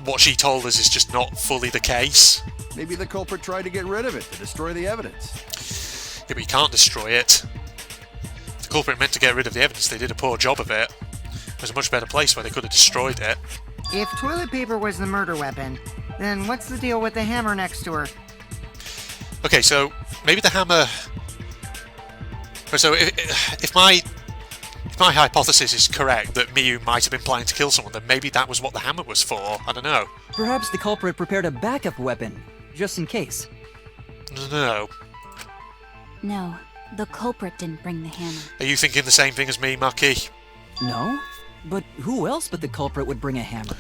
what she told us is just not fully the case. Maybe the culprit tried to get rid of it, to destroy the evidence. Yeah, but you can't destroy it. If the culprit meant to get rid of the evidence, they did a poor job of it. There's a much better place where they could have destroyed it. If toilet paper was the murder weapon, then what's the deal with the hammer next to her? Okay, so maybe the hammer... So if my hypothesis is correct, that Miyu might have been planning to kill someone, then maybe that was what the hammer was for. I don't know. Perhaps the culprit prepared a backup weapon, just in case. No. No, the culprit didn't bring the hammer. Are you thinking the same thing as me, Maki? No? But who else but the culprit would bring a hammer?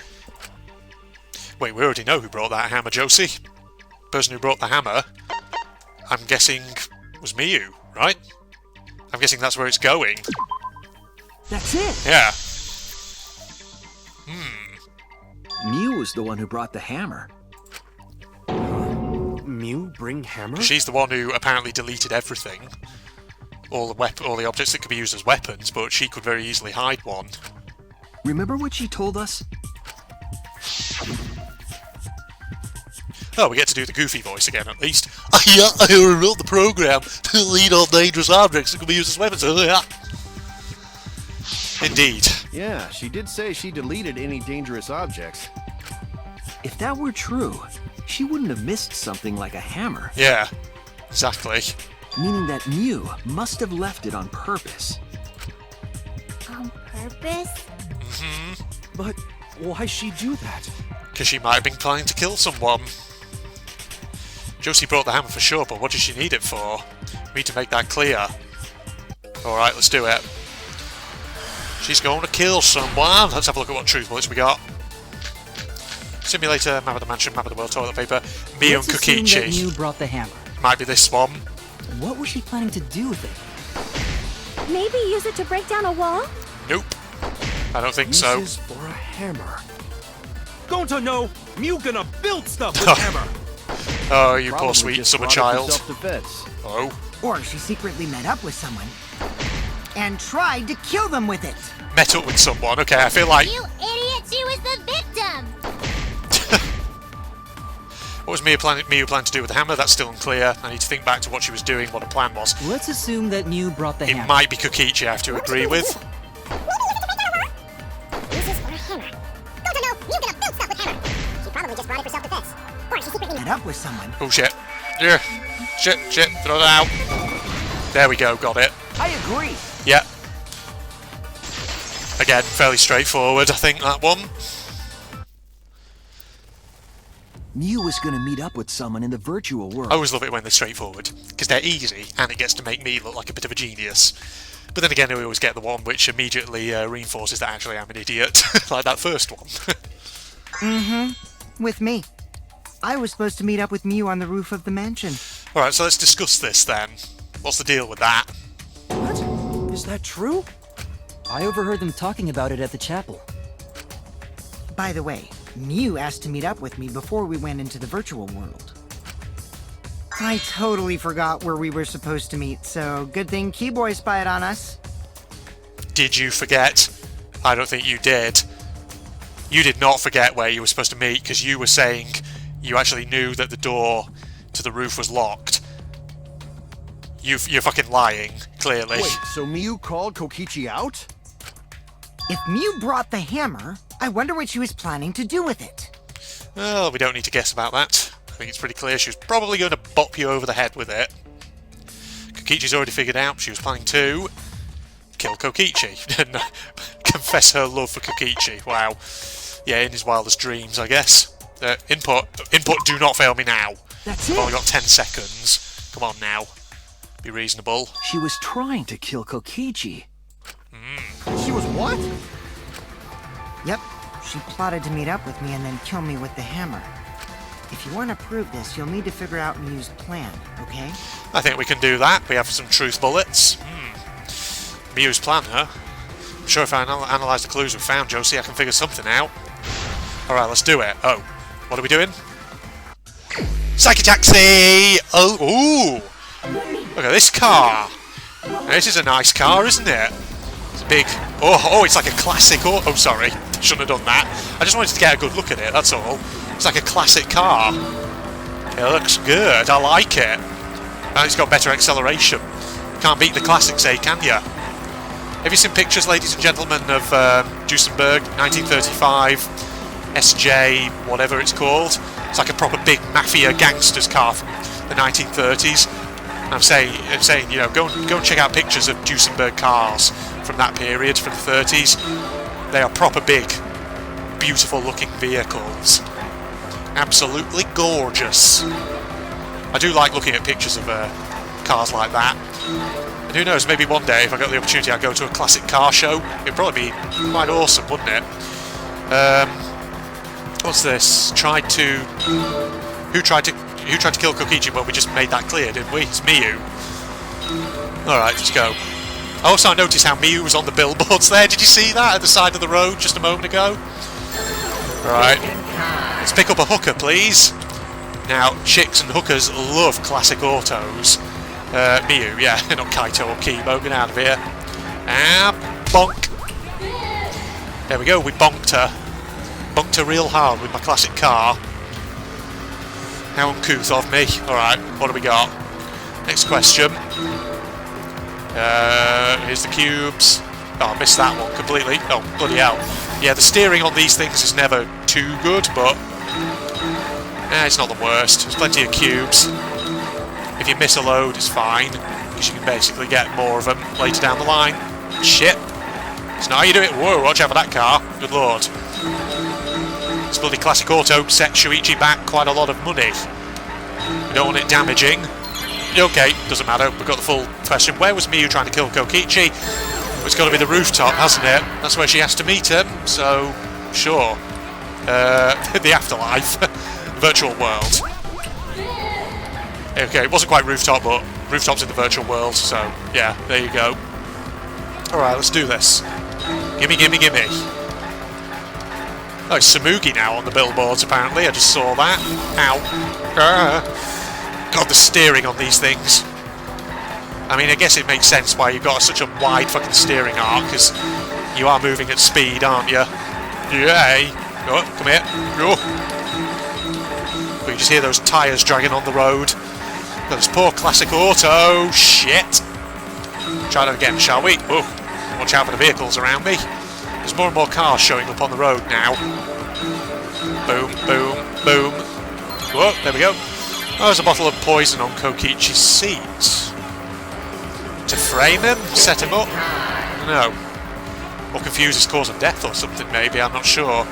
Wait, we already know who brought that hammer, Josie. The person who brought the hammer, I'm guessing, was Miyu, right? I'm guessing that's where it's going. That's it! Yeah. Miyu was the one who brought the hammer. Miyu bring hammer? She's the one who apparently deleted everything. All the objects that could be used as weapons, but she could very easily hide one. Remember what she told us? Oh, we get to do the goofy voice again, at least. Yeah, I rewrote the program to delete all dangerous objects that could be used as weapons. Indeed. Yeah, she did say she deleted any dangerous objects. If that were true, she wouldn't have missed something like a hammer. Yeah, exactly. Meaning that Miyu must have left it on purpose. On purpose? But why she do that? Because she might have been planning to kill someone. Josie brought the hammer for sure, but what does she need it for? We need to make that clear. Alright, let's do it. She's going to kill someone. Let's have a look at what truth bullets we got. Simulator, map of the mansion, map of the world, toilet paper, Miyu and Let's assume that Kokichi. Miyu brought the hammer. Might be this one. What was she planning to do with it? Maybe use it to break down a wall? Nope. I don't think so. Uses for a hammer. Going to know, Miyu gonna build stuff with hammer. Oh, you Probably poor sweet just summer brought it for child. self-defense. Oh. Or she secretly met up with someone and tried to kill them with it. Met up with someone. Okay, I feel like... You idiot! She was the victim! What was Miyu planning to do with the hammer? That's still unclear. I need to think back to what she was doing, what her plan was. Let's assume that Miyu brought the It hammer. might be Kokichi, I have to agree with. Uses for a hammer. Don't know. You're gonna build stuff with hammer. She probably just brought it for self-defense. Or she secretly Met up with someone. Oh shit. Yeah. Shit, throw it out. There we go, got it. I agree. Yeah. Again, fairly straightforward, I think, that one. Miyu was gonna meet up with someone in the virtual world. I always love it when they're straightforward, because they're easy, and it gets to make me look like a bit of a genius. But then again, we always get the one which immediately reinforces that actually I'm an idiot, like that first one. With me. I was supposed to meet up with Miyu on the roof of the mansion. Alright, so let's discuss this then. What's the deal with that? What? Is that true? I overheard them talking about it at the chapel. By the way, Miyu asked to meet up with me before we went into the virtual world. I totally forgot where we were supposed to meet, so good thing Keyboy spied on us. Did you forget? I don't think you did. You did not forget where you were supposed to meet, because you were saying you actually knew that the door to the roof was locked. You're fucking lying, clearly. Wait, so Miyu called Kokichi out? If Miyu brought the hammer, I wonder what she was planning to do with it. Well, we don't need to guess about that. I think it's pretty clear she was probably going to bop you over the head with it. Kokichi's already figured out she was planning to kill Kokichi and confess her love for Kokichi. Wow. Yeah, in his wildest dreams, I guess. Input, do not fail me now. That's I've it. only got 10 seconds. Come on now. Be reasonable. She was trying to kill Kokichi. She was what? Yep, she plotted to meet up with me and then kill me with the hammer. If you want to prove this, you'll need to figure out Miyu's plan, okay? I think we can do that. We have some truth bullets. Miyu's plan, huh? I'm sure if I analyse the clues we've found, Josie, I can figure something out. Alright, let's do it. Oh, what are we doing? Psyche Taxi! Oh, ooh! Look at this car. This is a nice car, isn't it? It's a big... Oh, it's like a classic... Oh, sorry. Shouldn't have done that. I just wanted to get a good look at it, that's all. It's like a classic car. It looks good. I like it. And it's got better acceleration. Can't beat the classics, can you? Have you seen pictures, ladies and gentlemen, of Duesenberg, 1935, SJ, whatever it's called? It's like a proper big mafia gangsters car from the 1930s. And I'm saying, you know, go and check out pictures of Duesenberg cars from that period, from the 30s. They are proper big, beautiful-looking vehicles. Absolutely gorgeous. I do like looking at pictures of cars like that. And who knows, maybe one day, if I got the opportunity, I'd go to a classic car show. It'd probably be quite awesome, wouldn't it? What's this? Who tried to kill Kokichi? Well, we just made that clear, didn't we? It's Miyu. Alright, let's go. Also, I noticed how Miyu was on the billboards there. Did you see that at the side of the road just a moment ago? Right. Let's pick up a hooker, please. Now, chicks and hookers love classic autos. Miyu, yeah, not Kaito or Kibo. Get out of here. Ah, bonk. There we go, we bonked her. Bonked her real hard with my classic car. How uncouth of me. Alright, what do we got? Next question. Here's the cubes. Oh, I missed that one completely. Oh, bloody hell. Yeah, the steering on these things is never too good, but... it's not the worst. There's plenty of cubes. If you miss a load, it's fine, because you can basically get more of them later down the line. Shit. It's not how you do it. Whoa, watch out for that car. Good lord. This bloody classic auto set Shuichi back quite a lot of money. We don't want it damaging. Okay, doesn't matter. We've got the full question. Where was Miyu trying to kill Kokichi? Well, it's got to be the rooftop, hasn't it? That's where she has to meet him, so sure. The afterlife. Virtual world. Okay, it wasn't quite rooftop, but rooftop's in the virtual world, so yeah, there you go. Alright, let's do this. Gimme, gimme, gimme. Oh, it's Samugi now on the billboards, apparently. I just saw that. Ow. God, the steering on these things. I mean, I guess it makes sense why you've got such a wide fucking steering arc, because you are moving at speed, aren't you? Yay! Oh, come here. Oh. But you just hear those tyres dragging on the road. Got this poor classic auto. Shit. Try that again, shall we? Oh, watch out for the vehicles around me. There's more and more cars showing up on the road now. Boom, boom, boom. Whoa, there we go. Oh, there's a bottle of poison on Kokichi's seat. To frame him? Set him up? No. Or confuse his cause of death or something, maybe, I'm not sure.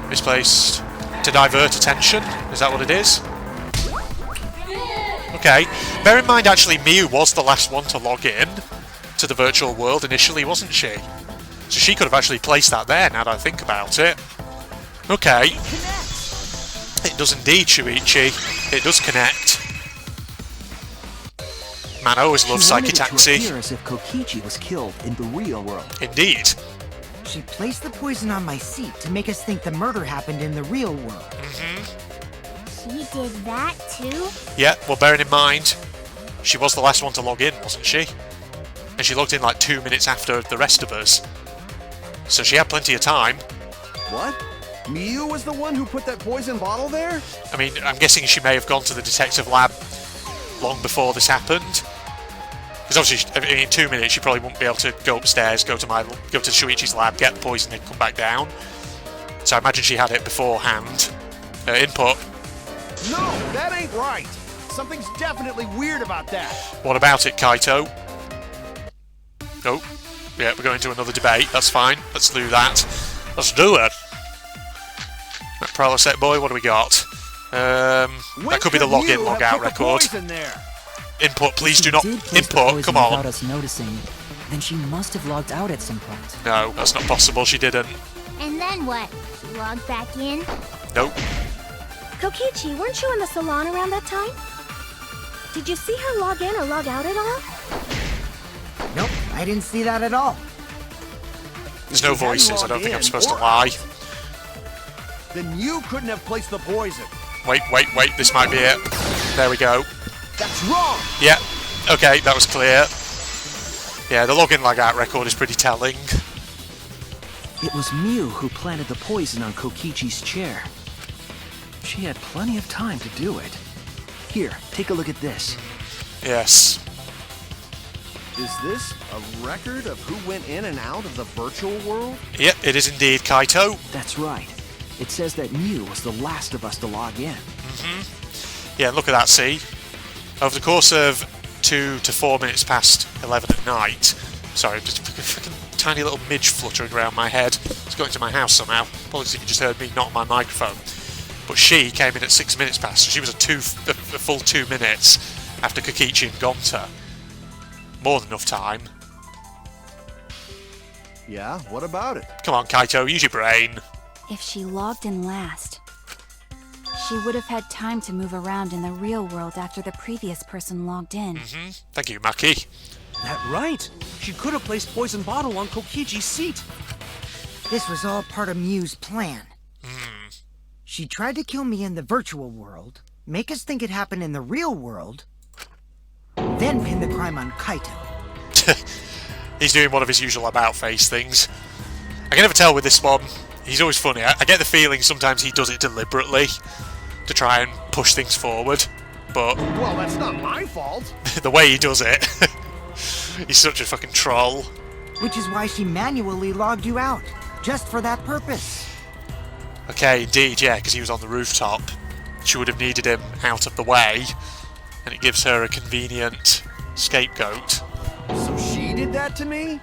Misplaced. To divert attention? Is that what it is? Okay. Bear in mind, actually, Miyu was the last one to log in to the virtual world initially, wasn't she? So she could have actually placed that there, now that I think about it. Okay. It does indeed, Shuichi. It does connect. Man, I always love Psyche Taxi. It appear as if Kokichi was killed in the real world. Indeed. She placed the poison on my seat to make us think the murder happened in the real world. She did that too? Yeah, well, bearing in mind, she was the last one to log in, wasn't she? And she logged in like 2 minutes after the rest of us. So she had plenty of time. What? Miyu was the one who put that poison bottle there? I mean, I'm guessing she may have gone to the detective lab long before this happened. Because obviously, I mean, in 2 minutes, she probably wouldn't be able to go upstairs, go to Shuichi's lab, get the poison, and come back down. So I imagine she had it beforehand. Input. No, that ain't right. Something's definitely weird about that. What about it, Kaito? Nope. Yeah, we're going to another debate. That's fine. Let's do that. Let's do it. That Pralosette boy, what do we got? That could be the login, logout record. Input, please do not input. Come on. Without us noticing, then she must have logged out at some point. No, that's not possible. She didn't. And then what? She logged back in? Nope. Kokichi, weren't you in the salon around that time? Did you see her log in or log out at all? Nope, I didn't see that at all. There's no voices. I don't think I'm supposed to lie. Then you couldn't have placed the poison. Wait, this might be it. There we go. That's wrong! Yeah, okay, that was clear. Yeah, the login lag out record is pretty telling. It was Mew who planted the poison on Kokichi's chair. She had plenty of time to do it. Here, take a look at this. Yes. Is this a record of who went in and out of the virtual world? Yep, it is indeed, Kaito. That's right. It says that Mew was the last of us to log in. Yeah, look at that, see? Over the course of 2 to 4 minutes past 11 at night. Sorry, just a freaking tiny little midge fluttering around my head. It's got into my house somehow. Apologies if you just heard me, not my microphone. But she came in at 6 minutes past, so she was a full 2 minutes after Kokichi and Gonta. More than enough time. Yeah, what about it? Come on, Kaito, use your brain. If she logged in last, she would have had time to move around in the real world after the previous person logged in. Thank you, Maki. That right. She could have placed poison bottle on Kokichi's seat. This was all part of Mew's plan. She tried to kill me in the virtual world, make us think it happened in the real world, then pin the crime on Kaito. He's doing one of his usual about-face things. I can never tell with this one. He's always funny. I get the feeling sometimes he does it deliberately to try and push things forward, but Well, that's not my fault. the way he does it, he's such a fucking troll. Which is why she manually logged you out, just for that purpose. Okay, indeed, yeah, because he was on the rooftop. She would have needed him out of the way, and it gives her a convenient scapegoat. So she did that to me?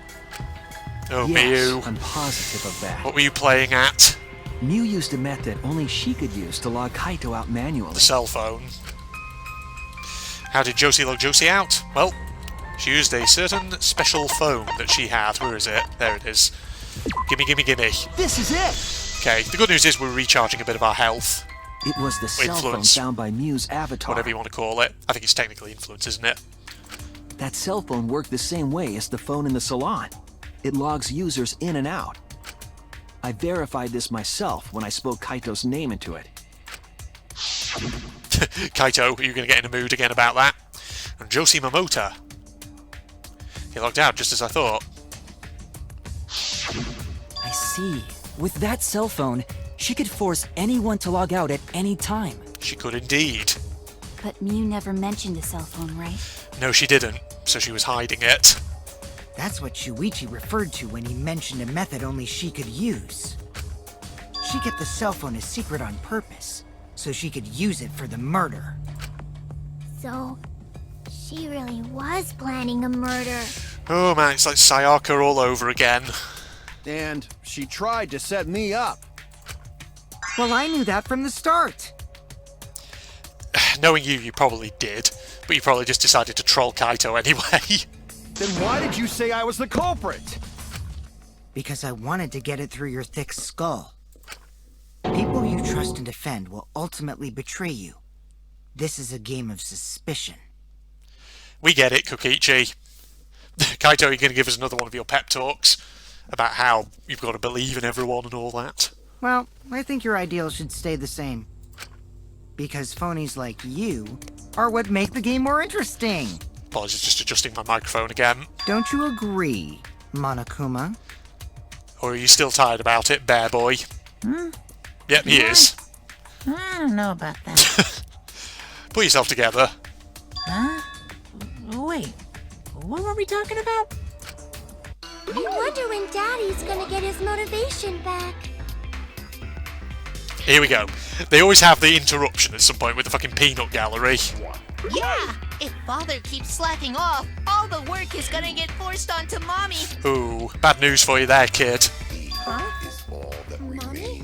Oh, Yes, Mew. I'm positive of that. What were you playing at? Mew used a method only she could use to log Kaito out manually. The cell phone. How did Josie log Josie out? Well, she used a certain special phone that she had. Where is it? There it is. Gimme. This is it! Okay, the good news is we're recharging a bit of our health. It was the cell Influence. phone found by Mew's avatar. Whatever you want to call it. I think it's technically influence, isn't it? That cell phone worked the same way as the phone in the salon. It logs users in and out. I verified this myself when I spoke Kaito's name into it. Kaito, are you going to get in a mood again about that? And Josie Momota. He logged out just as I thought. I see. With that cell phone, she could force anyone to log out at any time. She could indeed. But Mew never mentioned a cell phone, right? No, she didn't, so she was hiding it. That's what Shuichi referred to when he mentioned a method only she could use. She kept the cell phone a secret on purpose, so she could use it for the murder. So, she really was planning a murder. Oh man, it's like Sayaka all over again. And she tried to set me up. Well, I knew that from the start. Knowing you probably did, but you probably just decided to troll Kaito anyway. Then why did you say I was the culprit? Because I wanted to get it through your thick skull. People you trust and defend will ultimately betray you. This is a game of suspicion. We get it, Kokichi. Kaito, you're going to give us another one of your pep talks about how you've got to believe in everyone and all that. Well, I think your ideals should stay the same. Because phonies like you are what make the game more interesting. Apologies, just adjusting my microphone again. Don't you agree, Monokuma? Or are you still tired about it, bear boy? Yep, he is. I don't know about that. Put yourself together. Huh? Wait, what were we talking about? I wonder when Daddy's gonna get his motivation back. Here we go. They always have the interruption at some point with the fucking peanut gallery. Yeah! If Father keeps slacking off, all the work is gonna get forced onto Mommy. Ooh, bad news for you there, kid. Huh? Mommy?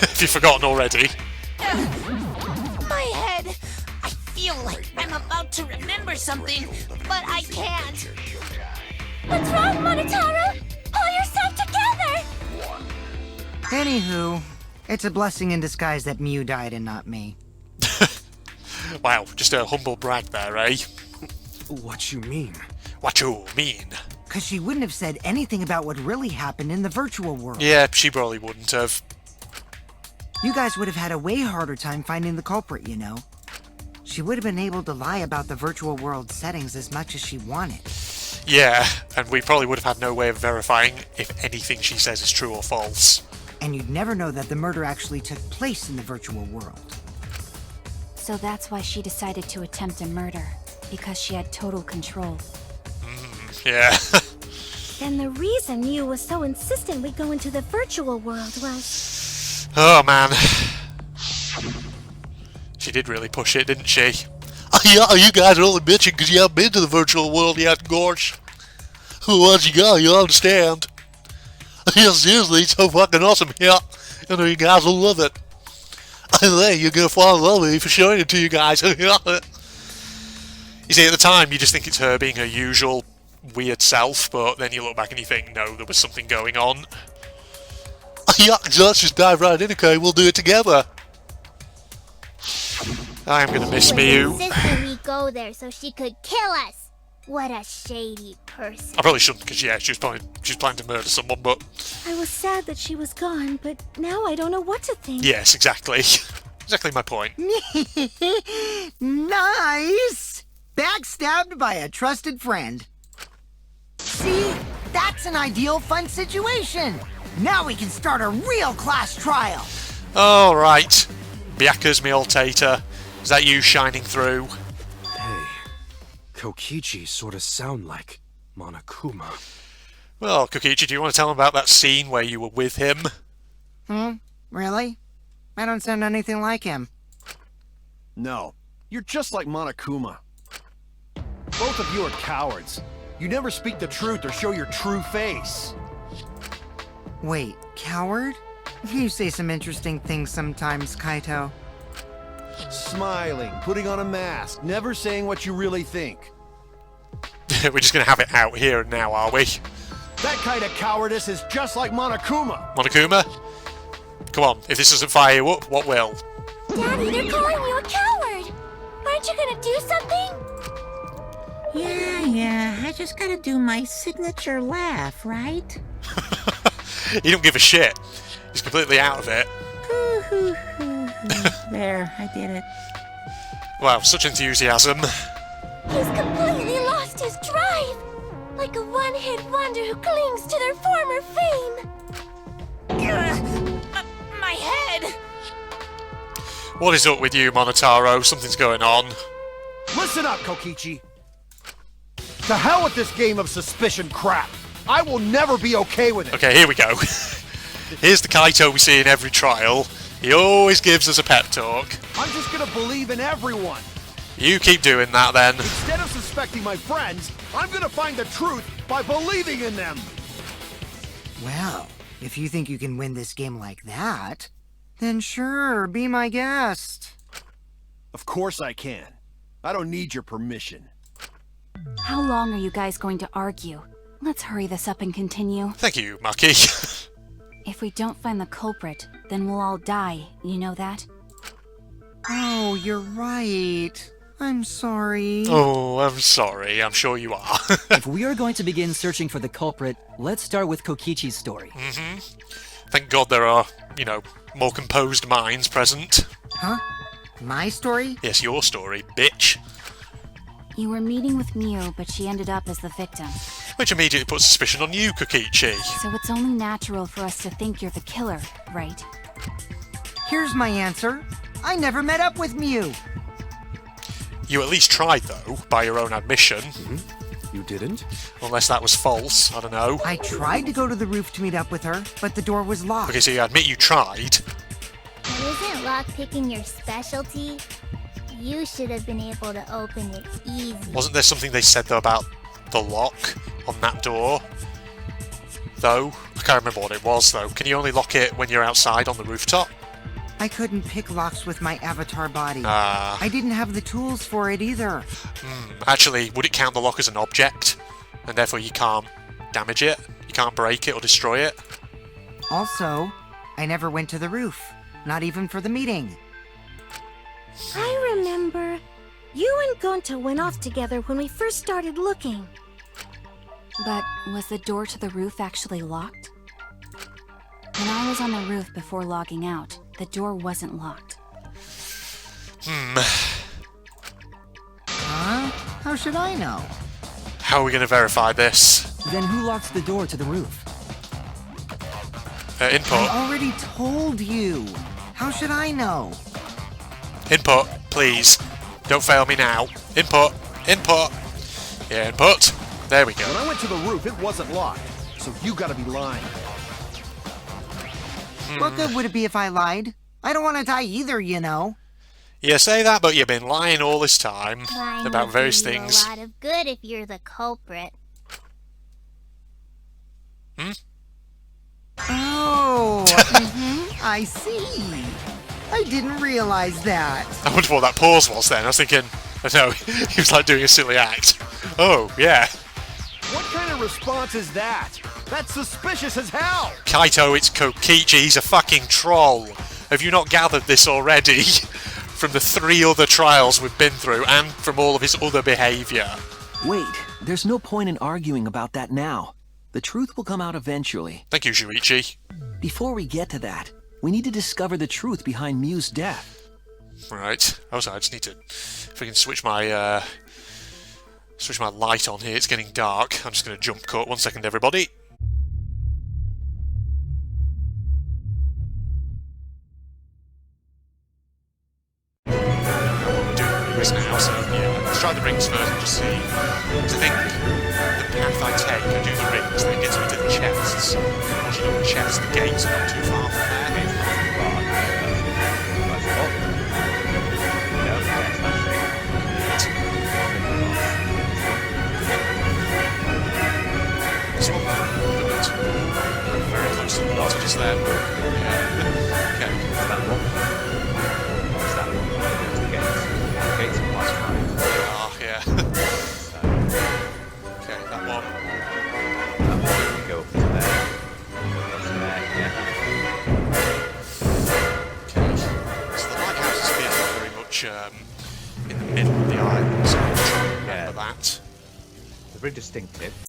Have you forgotten already? My head! I feel like I'm about to remember something, but I can't. What's wrong, Monotaro? Pull yourself together! Anywho, it's a blessing in disguise that Mew died and not me. Wow, just a humble brag there, eh? What you mean? What you mean? Cause she wouldn't have said anything about what really happened in the virtual world. Yeah, she probably wouldn't have. You guys would have had a way harder time finding the culprit, you know. She would have been able to lie about the virtual world settings as much as she wanted. Yeah, and we probably would have had no way of verifying if anything she says is true or false. And you'd never know that the murder actually took place in the virtual world. So that's why she decided to attempt a murder, because she had total control. Yeah. And the reason you was so insistent we go into the virtual world was... Oh, man. She did really push it, didn't she? Yeah, you guys are only bitching because you haven't been to the virtual world yet, gosh. Once you go, you'll understand. Yeah, seriously, it's so fucking awesome here. You know, you guys will love it. I think you're gonna fall in love with me for showing it to you guys. You see, at the time, you just think it's her being her usual weird self, but then you look back and you think, no, there was something going on. Yeah, let's just dive right in, okay? We'll do it together. I am gonna miss Miu. Insisted we go there so she could kill us. What a shady person. I probably shouldn't, because yeah, she was planning to murder someone, but... I was sad that she was gone, but now I don't know what to think. Yes, exactly. Exactly my point. Nice! Backstabbed by a trusted friend. See? That's an ideal fun situation! Now we can start a real class trial! Alright. Byaka's me old tater. Is that you shining through? Hey, Kokichi sort of sound like Monokuma. Well, Kokichi, do you want to tell him about that scene where you were with him? Really? I don't sound anything like him. No, you're just like Monokuma. Both of you are cowards. You never speak the truth or show your true face. Wait, coward? You say some interesting things sometimes, Kaito. Smiling, putting on a mask, never saying what you really think. We're just going to have it out here and now, are we? That kind of cowardice is just like Monokuma. Monokuma? Come on, if this doesn't fire you up, what will? Daddy, they're calling you a coward. Aren't you gonna do something? Yeah, I just gotta do my signature laugh, right? He don't give a shit. He's completely out of it. There, I did it. Wow, such enthusiasm. He's completely lost his drive. Like a one-hit wonder who clings to their former fame. My head! What is up with you, Monotaro? Something's going on. Listen up, Kokichi. To hell with this game of suspicion crap. I will never be okay with it. Okay, here we go. Here's the Kaito we see in every trial. He always gives us a pep talk. I'm just gonna believe in everyone. You keep doing that then. Instead of suspecting my friends, I'm gonna find the truth by believing in them. Well, if you think you can win this game like that, then sure, be my guest. Of course I can. I don't need your permission. How long are you guys going to argue? Let's hurry this up and continue. Thank you, Maki. If we don't find the culprit, then we'll all die, you know that? Oh, you're right. I'm sorry. Oh, I'm sorry. I'm sure you are. If we are going to begin searching for the culprit, let's start with Kokichi's story. Thank God there are, more composed minds present. Huh? My story? Yes, your story, bitch. You were meeting with Miu, but she ended up as the victim. Which immediately puts suspicion on you, Kokichi. So it's only natural for us to think you're the killer, right? Here's my answer. I never met up with Miu. You at least tried, though, by your own admission. You didn't? Unless that was false, I don't know. I tried to go to the roof to meet up with her, but the door was locked. Okay, so you admit you tried. But isn't lockpicking your specialty? You should have been able to open it easy. Wasn't there something they said, though, about the lock on that door? Though? I can't remember what it was, though. Can you only lock it when you're outside on the rooftop? I couldn't pick locks with my avatar body. Ah. I didn't have the tools for it either. Actually, would it count the lock as an object? And therefore you can't damage it? You can't break it or destroy it? Also, I never went to the roof. Not even for the meeting. I remember. You and Gonta went off together when we first started looking. But was the door to the roof actually locked? When I was on the roof before logging out, The door wasn't locked. Huh? How should I know? How are we going to verify this? Then who locked the door to the roof? Input. I already told you. How should I know? Input, please. Don't fail me now. Input. Input. Yeah, input. There we go. When I went to the roof, it wasn't locked. So you gotta be lying. What good would it be if I lied? I don't want to die either, you know. You say that, but you've been lying all this time Lying about will various do you things. a lot of good if you're the culprit. Oh, I see. I didn't realize that. I wonder what that pause was then. I was thinking, no, he was like doing a silly act. Oh, yeah. What kind of response is that? That's suspicious as hell! Kaito, it's Kokichi. He's a fucking troll. Have you not gathered this already? From the 3 other trials we've been through and from all of his other behaviour. Wait, there's no point in arguing about that now. The truth will come out eventually. Thank you, Shuichi. Before we get to that, we need to discover the truth behind Mew's death. Right. Also, I just need to... If I can switch my light on here. It's getting dark. I'm just going to jump cut. 1 second, everybody. Now, so yeah, let's try the rings first and just see. Because I think the path I take, I do the rings, then it gets me to the chests. Once you do the chests, the gates are not too far from there. This one, good. Very close to the water just there. Yeah. Okay. That one. What's that one? The gates are plus 5. Oh, yeah. Okay, that one. That one, you go up to there. Up to there, yeah. Okay. So the lighthouse is feeling very much in the middle of the island, so I'm trying to remember that. They're very distinctive.